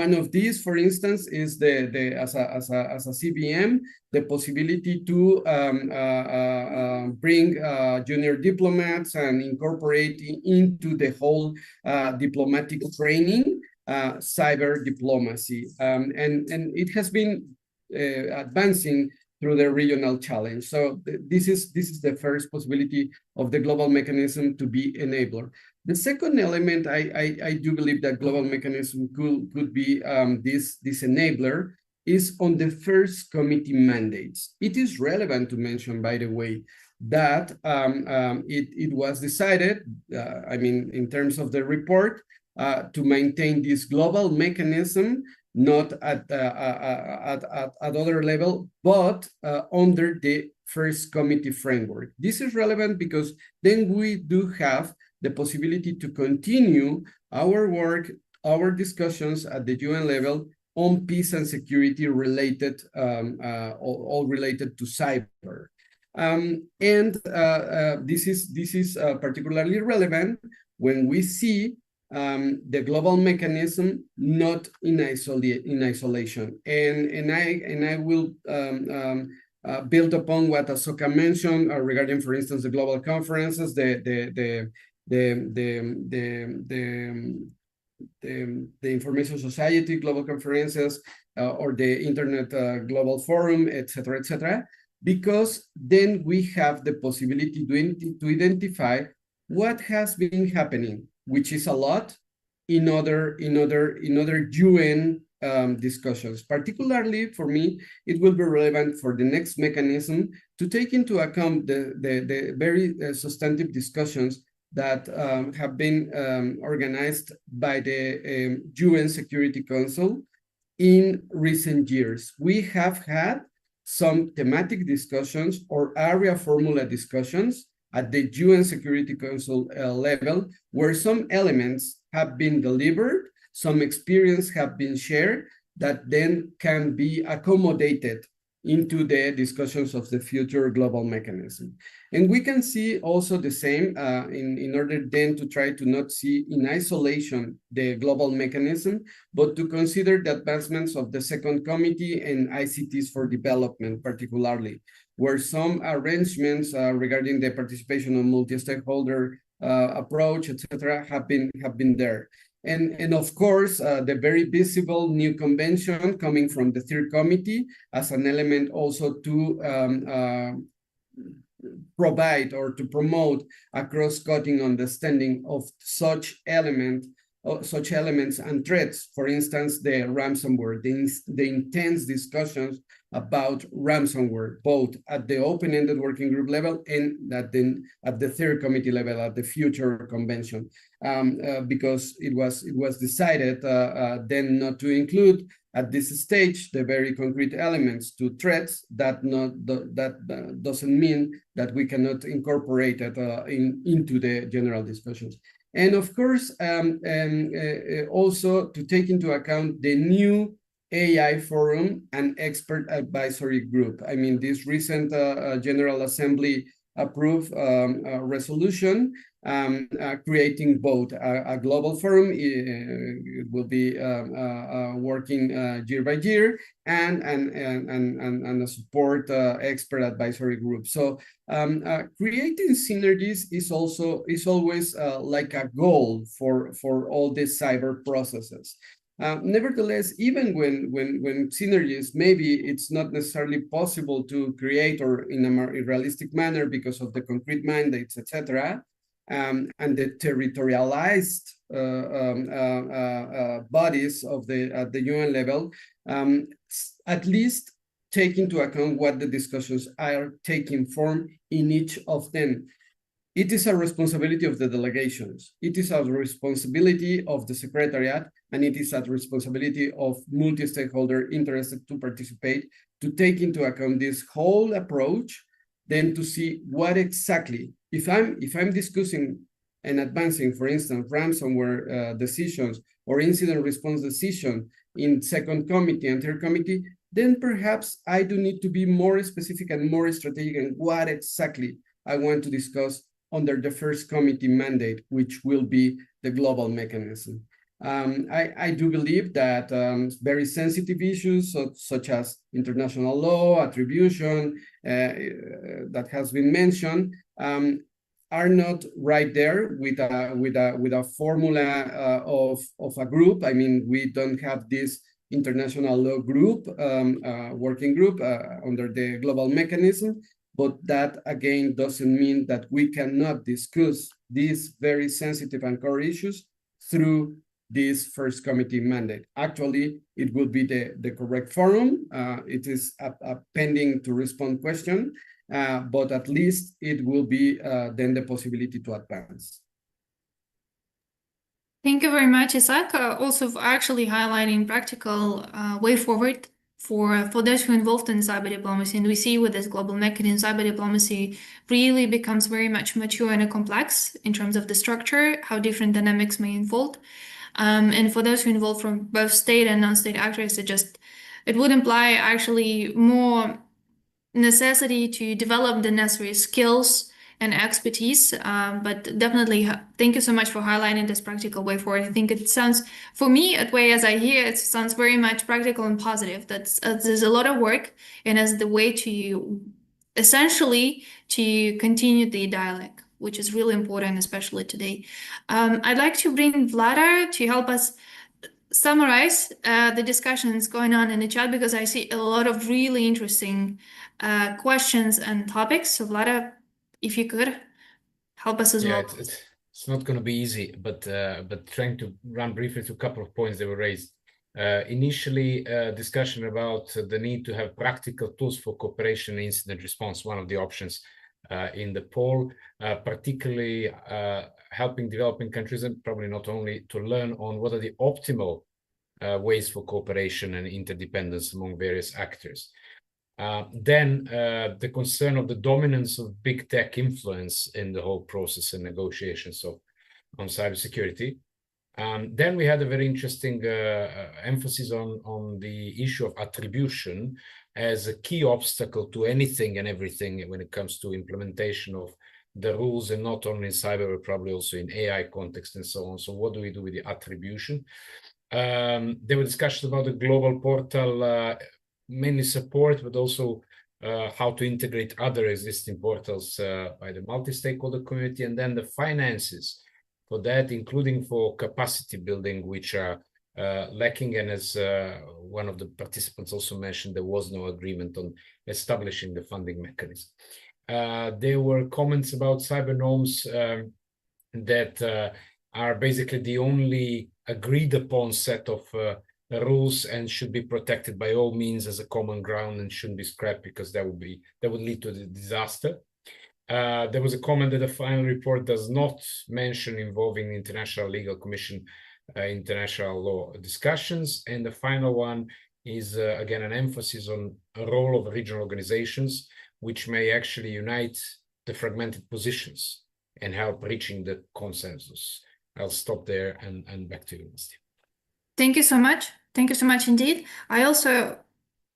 Speaker 3: One of these, for instance, is as a CBM, the possibility to bring junior diplomats and incorporate into the whole diplomatic training cyber diplomacy, and it has been advancing through the regional challenge. So this is the first possibility of the global mechanism to be enabler. The second element, I do believe that global mechanism could be this enabler, is on the first committee mandates. It is relevant to mention, by the way, that it was decided, I mean, in terms of the report, to maintain this global mechanism, not at other level, but under the first committee framework. This is relevant because then we do have the possibility to continue our work, our discussions at the UN level on peace and security related, all related to cyber. This is particularly relevant when we see the global mechanism not in isolation. And I will build upon what Asoka mentioned regarding, for instance, the global conferences, the Information Society global conferences, or the Internet Global Forum, etc., because then we have the possibility to identify what has been happening, which is a lot, in other UN discussions. Particularly for me, it will be relevant for the next mechanism to take into account the very substantive discussions that have been organized by the UN Security Council in recent years. We have had some thematic discussions or area formula discussions at the UN Security Council level, where some elements have been delivered, some experience have been shared that then can be accommodated into the discussions of the future global mechanism. And we can see also the same in order then to try to not see in isolation the global mechanism, but to consider the advancements of the second committee and ICTs for development, particularly, where some arrangements regarding the participation of multi-stakeholder approach, etc., have been there. And of course, the very visible new convention coming from the third committee as an element also to provide or to promote a cross-cutting understanding of such elements and threats. For instance, the ransomware, the intense discussions about ransomware, both at the open-ended working group level and at the third committee level, at the future convention, because it was decided then not to include at this stage the very concrete elements to threats. That doesn't mean that we cannot incorporate it into the general discussions. And of course, also to take into account the new AI Forum and Expert Advisory Group. I mean, this recent General Assembly approved resolution creating both a global forum, it will be working year by year, and a support expert advisory group. So creating synergies is always like a goal for all these cyber processes. Nevertheless, even when synergies, maybe it's not necessarily possible to create or in a more realistic manner because of the concrete mandates, etc. and the territorialized bodies of at the UN level, at least take into account what the discussions are taking form in each of them. It is a responsibility of the delegations. It is a responsibility of the Secretariat, and it is a responsibility of multi-stakeholder interested to participate, to take into account this whole approach, then to see what exactly, if I'm discussing and advancing, for instance, ransomware decisions or incident response decision in second committee and third committee, then perhaps I do need to be more specific and more strategic in what exactly I want to discuss under the first committee mandate, which will be the global mechanism. I do believe that very sensitive issues such as international law, attribution, that has been mentioned, are not right there with a formula of a group. I mean, we don't have this international law group, working group under the global mechanism. But that, again, doesn't mean that we cannot discuss these very sensitive and core issues through this first committee mandate. Actually, it would be the correct forum. It is a pending to respond question, but at least it will be then the possibility to advance.
Speaker 1: Thank you very much, Isaac. Also for actually highlighting practical way forward for those who are involved in cyber diplomacy. And we see with this global mechanism, cyber diplomacy really becomes very much mature and complex in terms of the structure, how different dynamics may unfold. And for those who are involved from both state and non-state actors, it would imply actually more necessity to develop the necessary skills and expertise, but definitely thank you so much for highlighting this practical way forward. I think it sounds, for me, the way as I hear it, sounds very much practical and positive. There's a lot of work, and as the way to essentially to continue the dialogue, which is really important, especially today. I'd like to bring Vlada to help us summarize the discussions going on in the chat, because I see a lot of really interesting questions and topics. So Vlada, if you could help us as well.
Speaker 5: It's not going to be easy, but trying to run briefly through a couple of points that were raised. Initially, discussion about the need to have practical tools for cooperation and incident response, one of the options in the poll, particularly helping developing countries, and probably not only, to learn on what are the optimal ways for cooperation and interdependence among various actors. Then the concern of the dominance of big tech influence in the whole process and negotiations on cybersecurity. Then we had a very interesting emphasis on the issue of attribution as a key obstacle to anything and everything when it comes to implementation of the rules, and not only in cyber, but probably also in AI context and so on. So what do we do with the attribution? There were discussions about the global portal, mainly support, but also how to integrate other existing portals by the multi-stakeholder community, and then the finances for that, including for capacity building, which are lacking. And as one of the participants also mentioned, there was no agreement on establishing the funding mechanism. There were comments about cyber norms that are basically the only agreed upon set of rules and should be protected by all means as a common ground and shouldn't be scrapped, because that would lead to a disaster. There was a comment that the final report does not mention involving the International Legal Commission, international law discussions. And the final one is, again, an emphasis on a role of regional organizations, which may actually unite the fragmented positions and help reaching the consensus. I'll stop there and back to you, Misty.
Speaker 1: Thank you so much. Thank you so much indeed. I also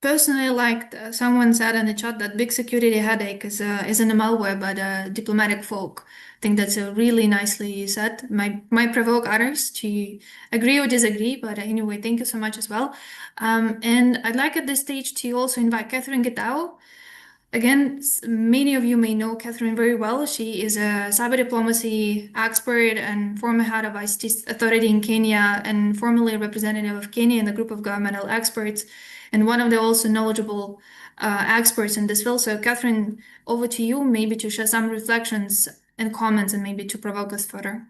Speaker 1: personally liked, someone said in the chat that big security headache isn't a malware, but a diplomatic fog. I think that's a really nicely said. Might provoke others to agree or disagree, but anyway, thank you so much as well. And I'd like at this stage to also invite Catherine Guitao. Again, many of you may know Catherine very well. She is a cyber diplomacy expert and former head of ICTs authority in Kenya, and formerly a representative of Kenya in the group of governmental experts, and one of the also knowledgeable experts in this field. So Catherine, over to you, maybe to share some reflections and comments and maybe to provoke us further.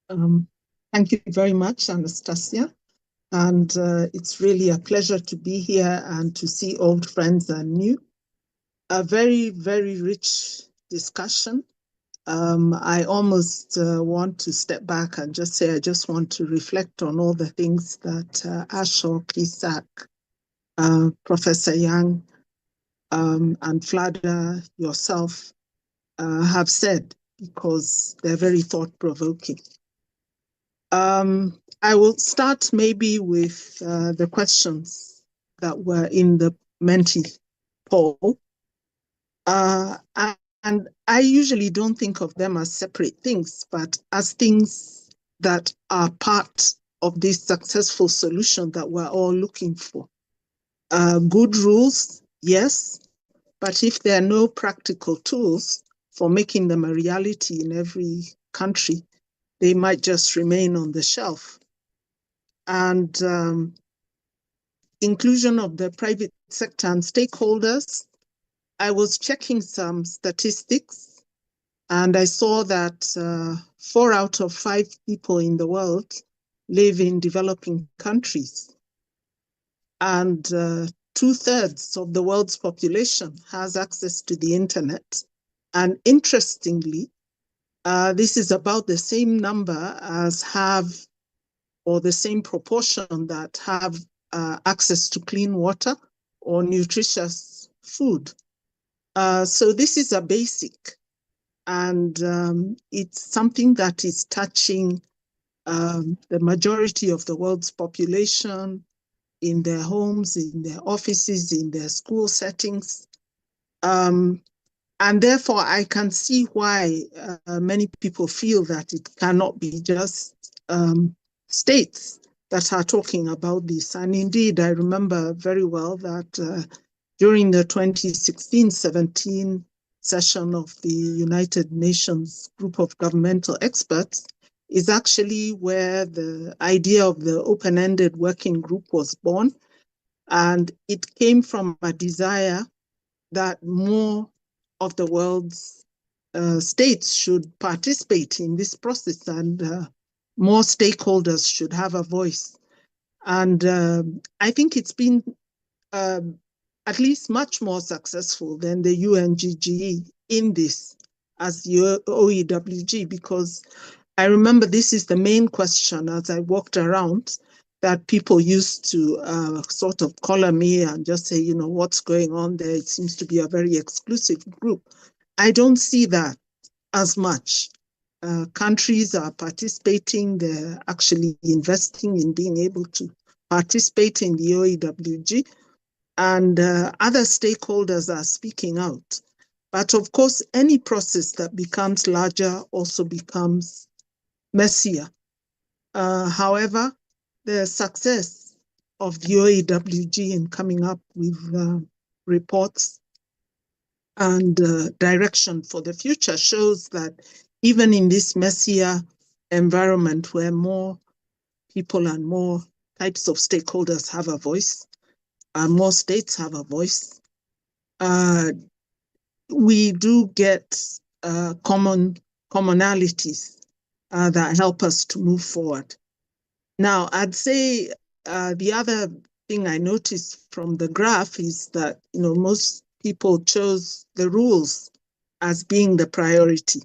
Speaker 6: Thank you very much, Anastasia. And it's really a pleasure to be here and to see old friends and new. A very, very rich discussion. I almost want to step back and just say I just want to reflect on all the things that Ashok, Isaac, Professor Yang, and Flada, yourself, have said, because they're very thought-provoking. I will start maybe with the questions that were in the Menti poll. And I usually don't think of them as separate things, but as things that are part of this successful solution that we're all looking for. Good rules, yes, but if there are no practical tools for making them a reality in every country, they might just remain on the shelf. And inclusion of the private sector and stakeholders, I was checking some statistics and I saw that 4 out of 5 people in the world live in developing countries. And 2/3 of the world's population has access to the internet. And interestingly, this is about the same number as have, or the same proportion that have access to clean water or nutritious food. So this is a basic, and it's something that is touching the majority of the world's population in their homes, in their offices, in their school settings. And therefore, I can see why many people feel that it cannot be just states that are talking about this. And indeed, I remember very well that during the 2016-17 session of the United Nations Group of Governmental Experts is actually where the idea of the open-ended working group was born. And it came from a desire that more of the world's states should participate in this process, and more stakeholders should have a voice. And I think it's been at least much more successful than the UNGGE in this as the OEWG, because I remember this is the main question as I walked around, that people used to sort of collar me and just say, you know, what's going on there? It seems to be a very exclusive group. I don't see that as much. Countries are participating, they're actually investing in being able to participate in the OEWG, and other stakeholders are speaking out. But of course, any process that becomes larger also becomes messier. However, the success of the OEWG in coming up with reports and direction for the future shows that even in this messier environment where more people and more types of stakeholders have a voice, and more states have a voice, we do get commonalities that help us to move forward. Now, I'd say the other thing I noticed from the graph is that, you know, most people chose the rules as being the priority.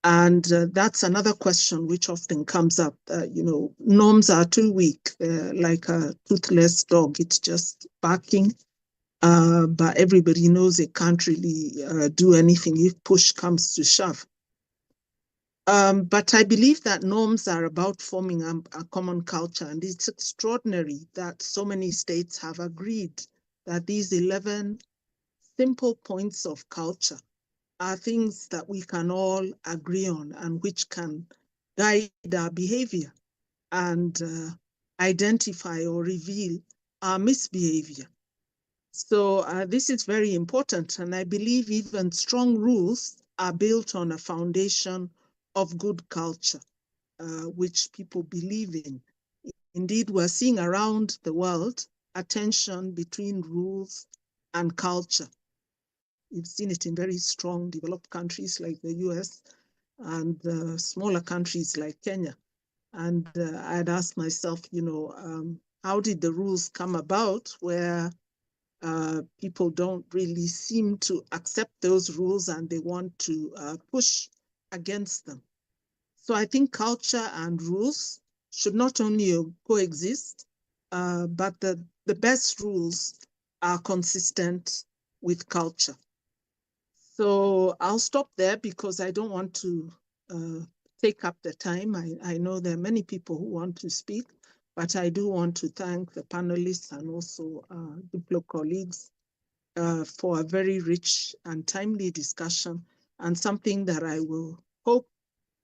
Speaker 6: And that's another question which often comes up. You know, norms are too weak. They're like a toothless dog. It's just barking. But everybody knows it can't really do anything if push comes to shove. But I believe that norms are about forming a common culture, and it's extraordinary that so many states have agreed that these 11 simple points of culture are things that we can all agree on and which can guide our behavior and identify or reveal our misbehavior. So this is very important, and I believe even strong rules are built on a foundation of good culture, which people believe in. Indeed, we're seeing around the world a tension between rules and culture. You've seen it in very strong developed countries like the US and smaller countries like Kenya. And I'd asked myself, how did the rules come about where people don't really seem to accept those rules and they want to push against them? So I think culture and rules should not only coexist, but the best rules are consistent with culture. So I'll stop there because I don't want to take up the time. I know there are many people who want to speak, but I do want to thank the panelists and also Diplo colleagues for a very rich and timely discussion, and something that I will hope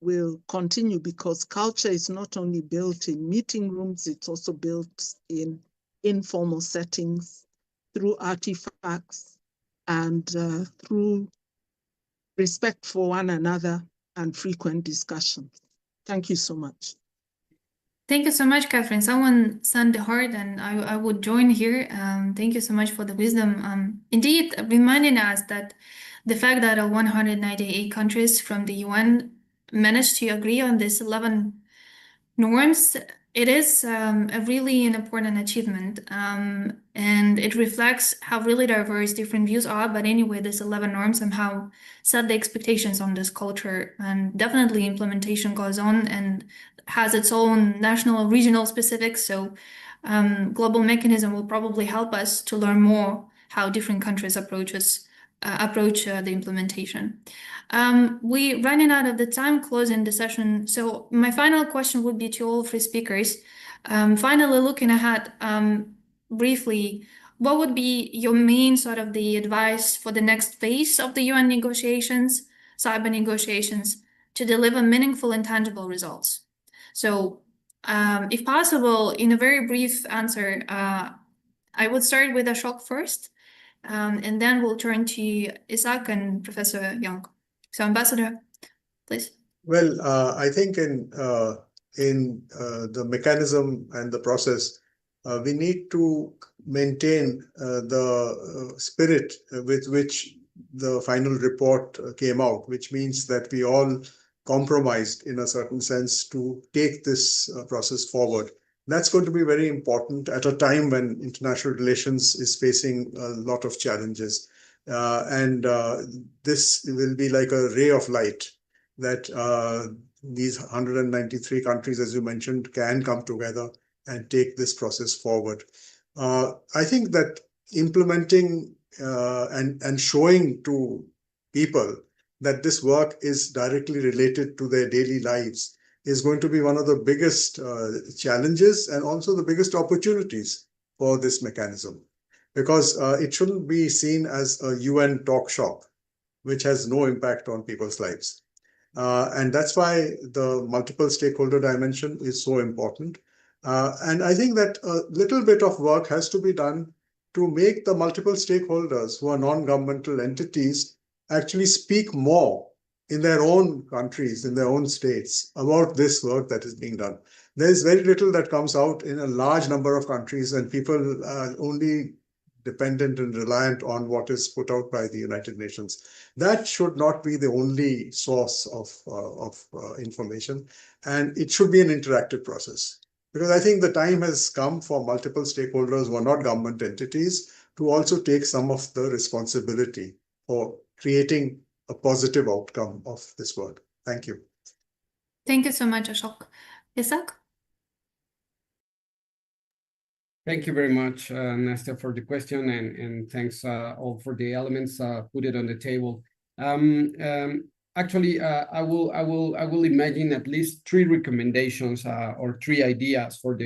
Speaker 6: will continue, because culture is not only built in meeting rooms, it's also built in informal settings through artifacts and through respect for one another and frequent discussions. Thank you so much.
Speaker 1: Thank you so much, Catherine. Someone sent the heart, and I would join here. Thank you so much for the wisdom. Indeed, reminding us that the fact that 198 countries from the UN managed to agree on these 11 norms, it is a really an important achievement. And it reflects how really diverse different views are. But anyway, these 11 norms somehow set the expectations on this culture. And definitely implementation goes on and has its own national, regional specifics. So global mechanism will probably help us to learn more how different countries approach the implementation. We're running out of the time, closing the session. So my final question would be to all three speakers. Finally, looking ahead, briefly, what would be your main sort of the advice for the next phase of the UN negotiations, cyber negotiations, to deliver meaningful and tangible results? So if possible, in a very brief answer, I would start with Ashok first, and then we'll turn to Isaac and Professor Young. So Ambassador, please.
Speaker 2: Well, I think in the mechanism and the process, we need to maintain the spirit with which the final report came out, which means that we all compromised in a certain sense to take this process forward. That's going to be very important at a time when international relations is facing a lot of challenges. This will be like a ray of light that these 193 countries, as you mentioned, can come together and take this process forward. I think that implementing and showing to people that this work is directly related to their daily lives is going to be one of the biggest challenges and also the biggest opportunities for this mechanism. Because it shouldn't be seen as a UN talk shop, which has no impact on people's lives. And that's why the multiple stakeholder dimension is so important. And I think that a little bit of work has to be done to make the multiple stakeholders who are non-governmental entities actually speak more in their own countries, in their own states, about this work that is being done. There's very little that comes out in a large number of countries, and people are only dependent and reliant on what is put out by the United Nations. That should not be the only source of information, and it should be an interactive process. Because I think the time has come for multiple stakeholders who are not government entities to also take some of the responsibility for creating a positive outcome of this work. Thank you.
Speaker 1: Thank you so much, Ashok. Isaac?
Speaker 3: Thank you very much, Nesta, for the question, and thanks all for the elements put it on the table. Actually, I will imagine at least 3 recommendations or 3 ideas for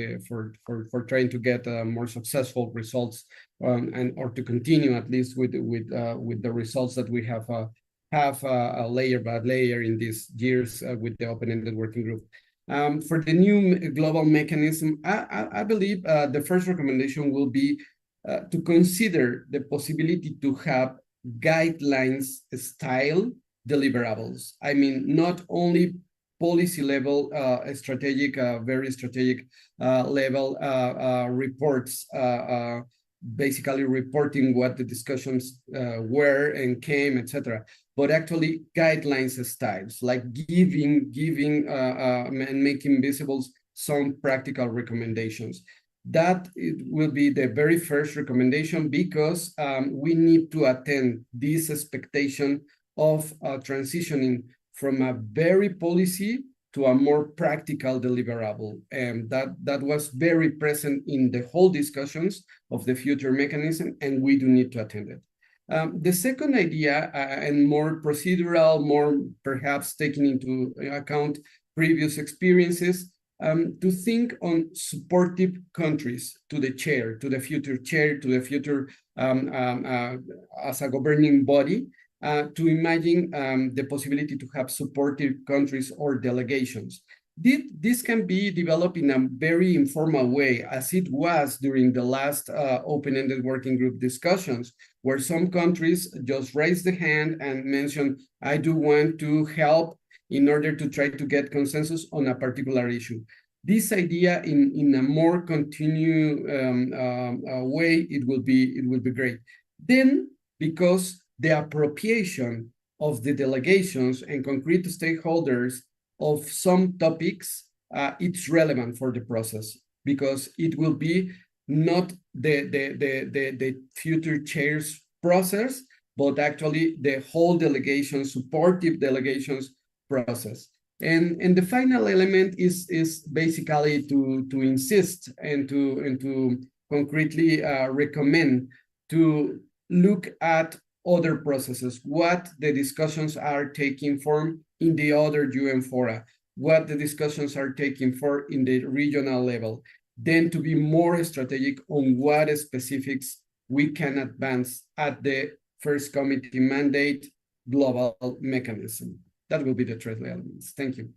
Speaker 3: trying to get more successful results, or to continue at least with the results that we have layer by layer in these years with the open-ended working group. For the new global mechanism, I believe the first recommendation will be to consider the possibility to have guidelines style deliverables. I mean, not only policy level, strategic, very strategic level reports basically reporting what the discussions were and came, etc. But actually guidelines styles, like giving and making visible some practical recommendations. That it will be the very first recommendation, because we need to attend this expectation of transitioning from a very policy to a more practical deliverable. And that was very present in the whole discussions of the future mechanism, and we do need to attend it. The second idea, and more procedural, more perhaps taking into account previous experiences, to think on supportive countries to the chair, to the future chair, to the future as a governing body, to imagine the possibility to have supportive countries or delegations. This can be developed in a very informal way, as it was during the last open-ended working group discussions, where some countries just raised the hand and mentioned, I do want to help in order to try to get consensus on a particular issue. This idea in a more continued way, it will be great. Then, because the appropriation of the delegations and concrete stakeholders of some topics, it's relevant for the process, because it will be not the future chair's process, but actually the whole delegation, supportive delegations process. And the final element is basically to insist and to concretely recommend to look at other processes, what the discussions are taking form in the other UN fora, what the discussions are taking form in the regional level, then to be more strategic on what specifics we can advance at the first committee mandate global mechanism. That will be the three elements. Thank you.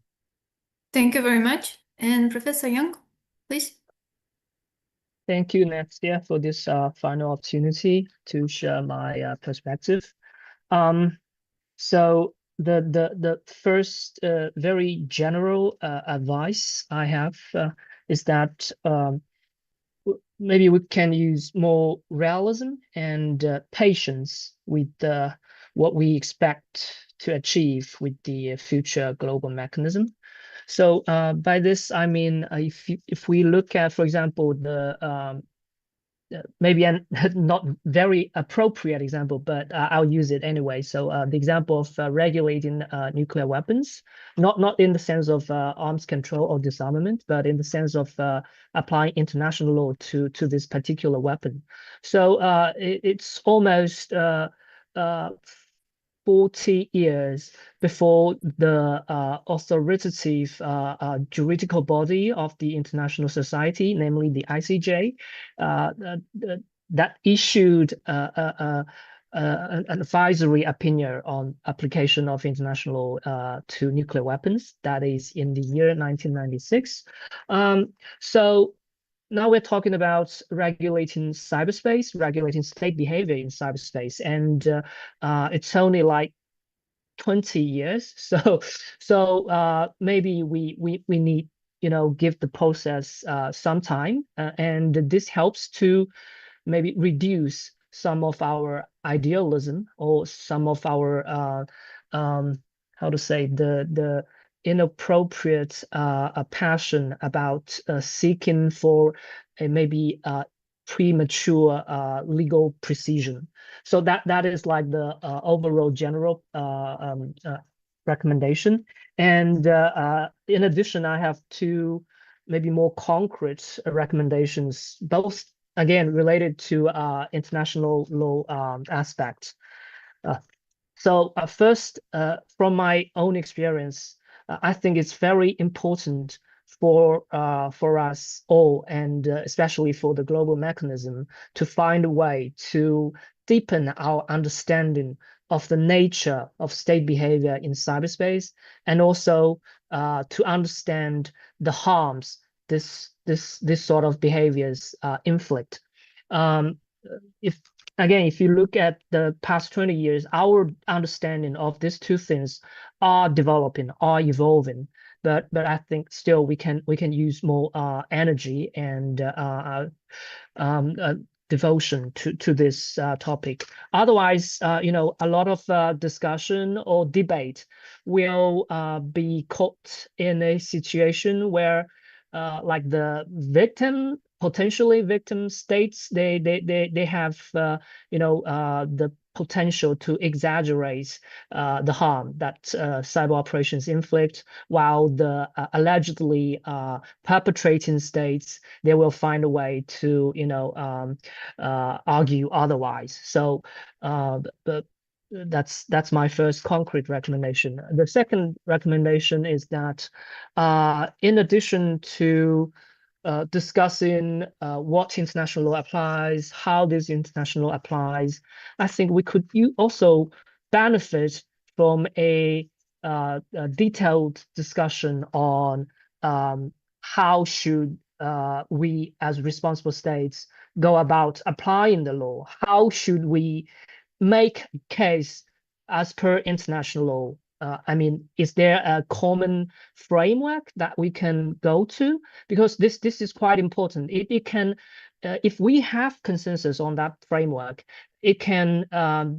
Speaker 1: Thank you very much. And Professor Young, please.
Speaker 4: Thank you, Nastia, for this final opportunity to share my perspective. So the first very general advice I have is that maybe we can use more realism and patience with what we expect to achieve with the future global mechanism. So by this, I mean, if we look at, for example, the maybe a not very appropriate example, but I'll use it anyway. So the example of regulating nuclear weapons, not in the sense of arms control or disarmament, but in the sense of applying international law to this particular weapon. So it's almost 40 years before the authoritative juridical body of the international society, namely the ICJ, that issued an advisory opinion on application of international law to nuclear weapons. That is in the year 1996. So now we're talking about regulating cyberspace, regulating state behavior in cyberspace, and it's only like 20 years. So maybe we need, give the process some time, and this helps to maybe reduce some of our idealism or some of our how to say the inappropriate passion about seeking for a maybe premature legal precision. So that is like the overall general recommendation. And in addition, I have two maybe more concrete recommendations, both again related to international law aspects. So first, from my own experience, I think it's very important for us all, and especially for the global mechanism, to find a way to deepen our understanding of the nature of state behavior in cyberspace, and also to understand the harms this sort of behaviors inflict. If you look at the past 20 years, our understanding of these two things are developing, are evolving, but I think still we can use more energy and devotion to this topic. Otherwise, you know, a lot of discussion or debate will be caught in a situation where like the victim, potentially victim states, they have you know, the potential to exaggerate the harm that cyber operations inflict, while the allegedly perpetrating states, they will find a way to, you know, argue otherwise. So that's my first concrete recommendation. The second recommendation is that in addition to discussing what international law applies, how this international law applies, I think we could also benefit from a detailed discussion on how should we as responsible states go about applying the law? How should we make a case as per international law? I mean, is there a common framework that we can go to? Because this is quite important. It can, if we have consensus on that framework, it can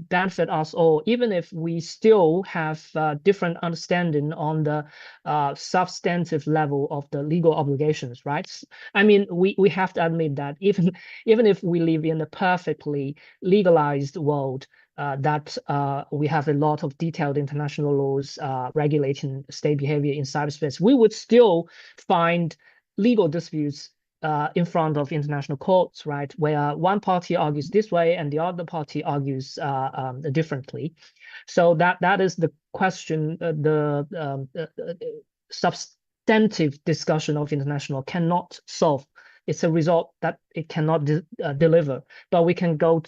Speaker 4: benefit us all, even if we still have different understanding on the substantive level of the legal obligations, right? I mean, we have to admit that even if we live in a perfectly legalized world, that we have a lot of detailed international laws regulating state behavior in cyberspace, we would still find legal disputes in front of international courts, right, where one party argues this way and the other party argues differently. So that is the question. The substantive discussion of international cannot solve. It's a result that it cannot deliver. But we can go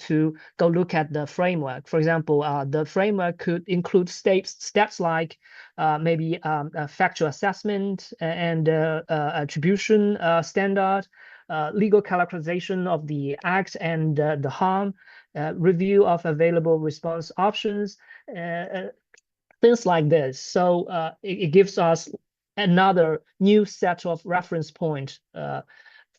Speaker 4: look at the framework. For example, the framework could include steps like maybe a factual assessment and attribution standard, legal characterization of the act and the harm, review of available response options, things like this. So it gives us another new set of reference points,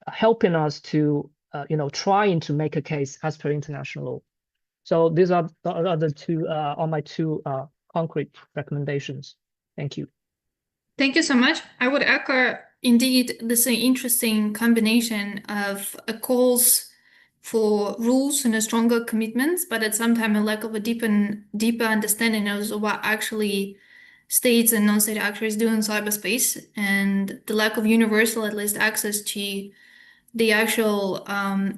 Speaker 4: helping us to, you know, trying to make a case as per international law. So these are the other two, are my two concrete recommendations. Thank you.
Speaker 1: Thank you so much. I would echo, indeed, this is an interesting combination of calls for rules and a stronger commitments, but at some time a lack of a deeper understanding of what actually states and non-state actors do in cyberspace, and the lack of universal, at least, access to the actual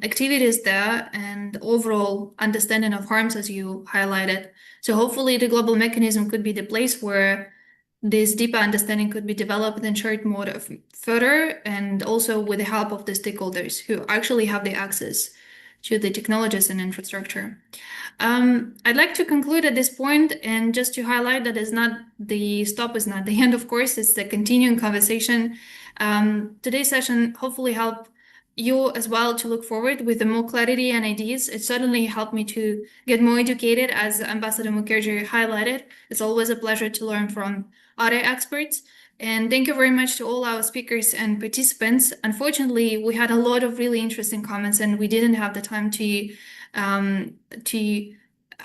Speaker 1: activities there and overall understanding of harms, as you highlighted. So hopefully the global mechanism could be the place where this deeper understanding could be developed and shared more further, and also with the help of the stakeholders who actually have the access to the technologies and infrastructure. I'd like to conclude at this point, and just to highlight that stop is not the end, of course, it's the continuing conversation. Today's session hopefully helped you as well to look forward with more clarity and ideas. It certainly helped me to get more educated, as Ambassador Mukherjee highlighted. It's always a pleasure to learn from other experts. And thank you very much to all our speakers and participants. Unfortunately, we had a lot of really interesting comments and we didn't have the time to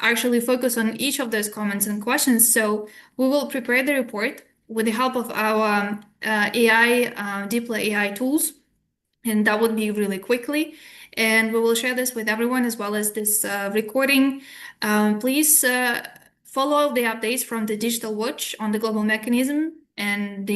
Speaker 1: actually focus on each of those comments and questions. So we will prepare the report with the help of our Diplo AI tools, and that would be really quickly. And we will share this with everyone as well as this recording. Please follow the updates from the Digital Watch on the global mechanism, and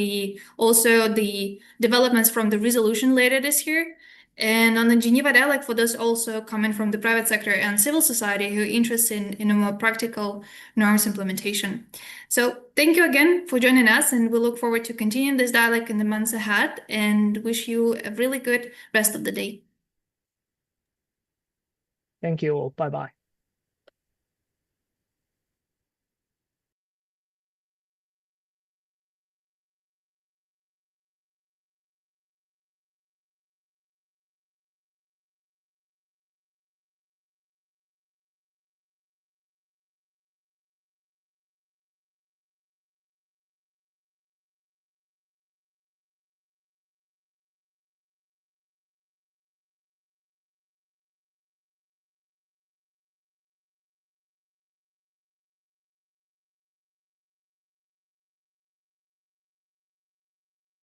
Speaker 1: also the developments from the resolution later this year. And on the Geneva Dialogue, for those also coming from the private sector and civil society who are interested in a more practical norms implementation. So thank you again for joining us, and we look forward to continuing this dialogue in the months ahead, and wish you a really good rest of the day.
Speaker 4: Thank you all. Bye-bye.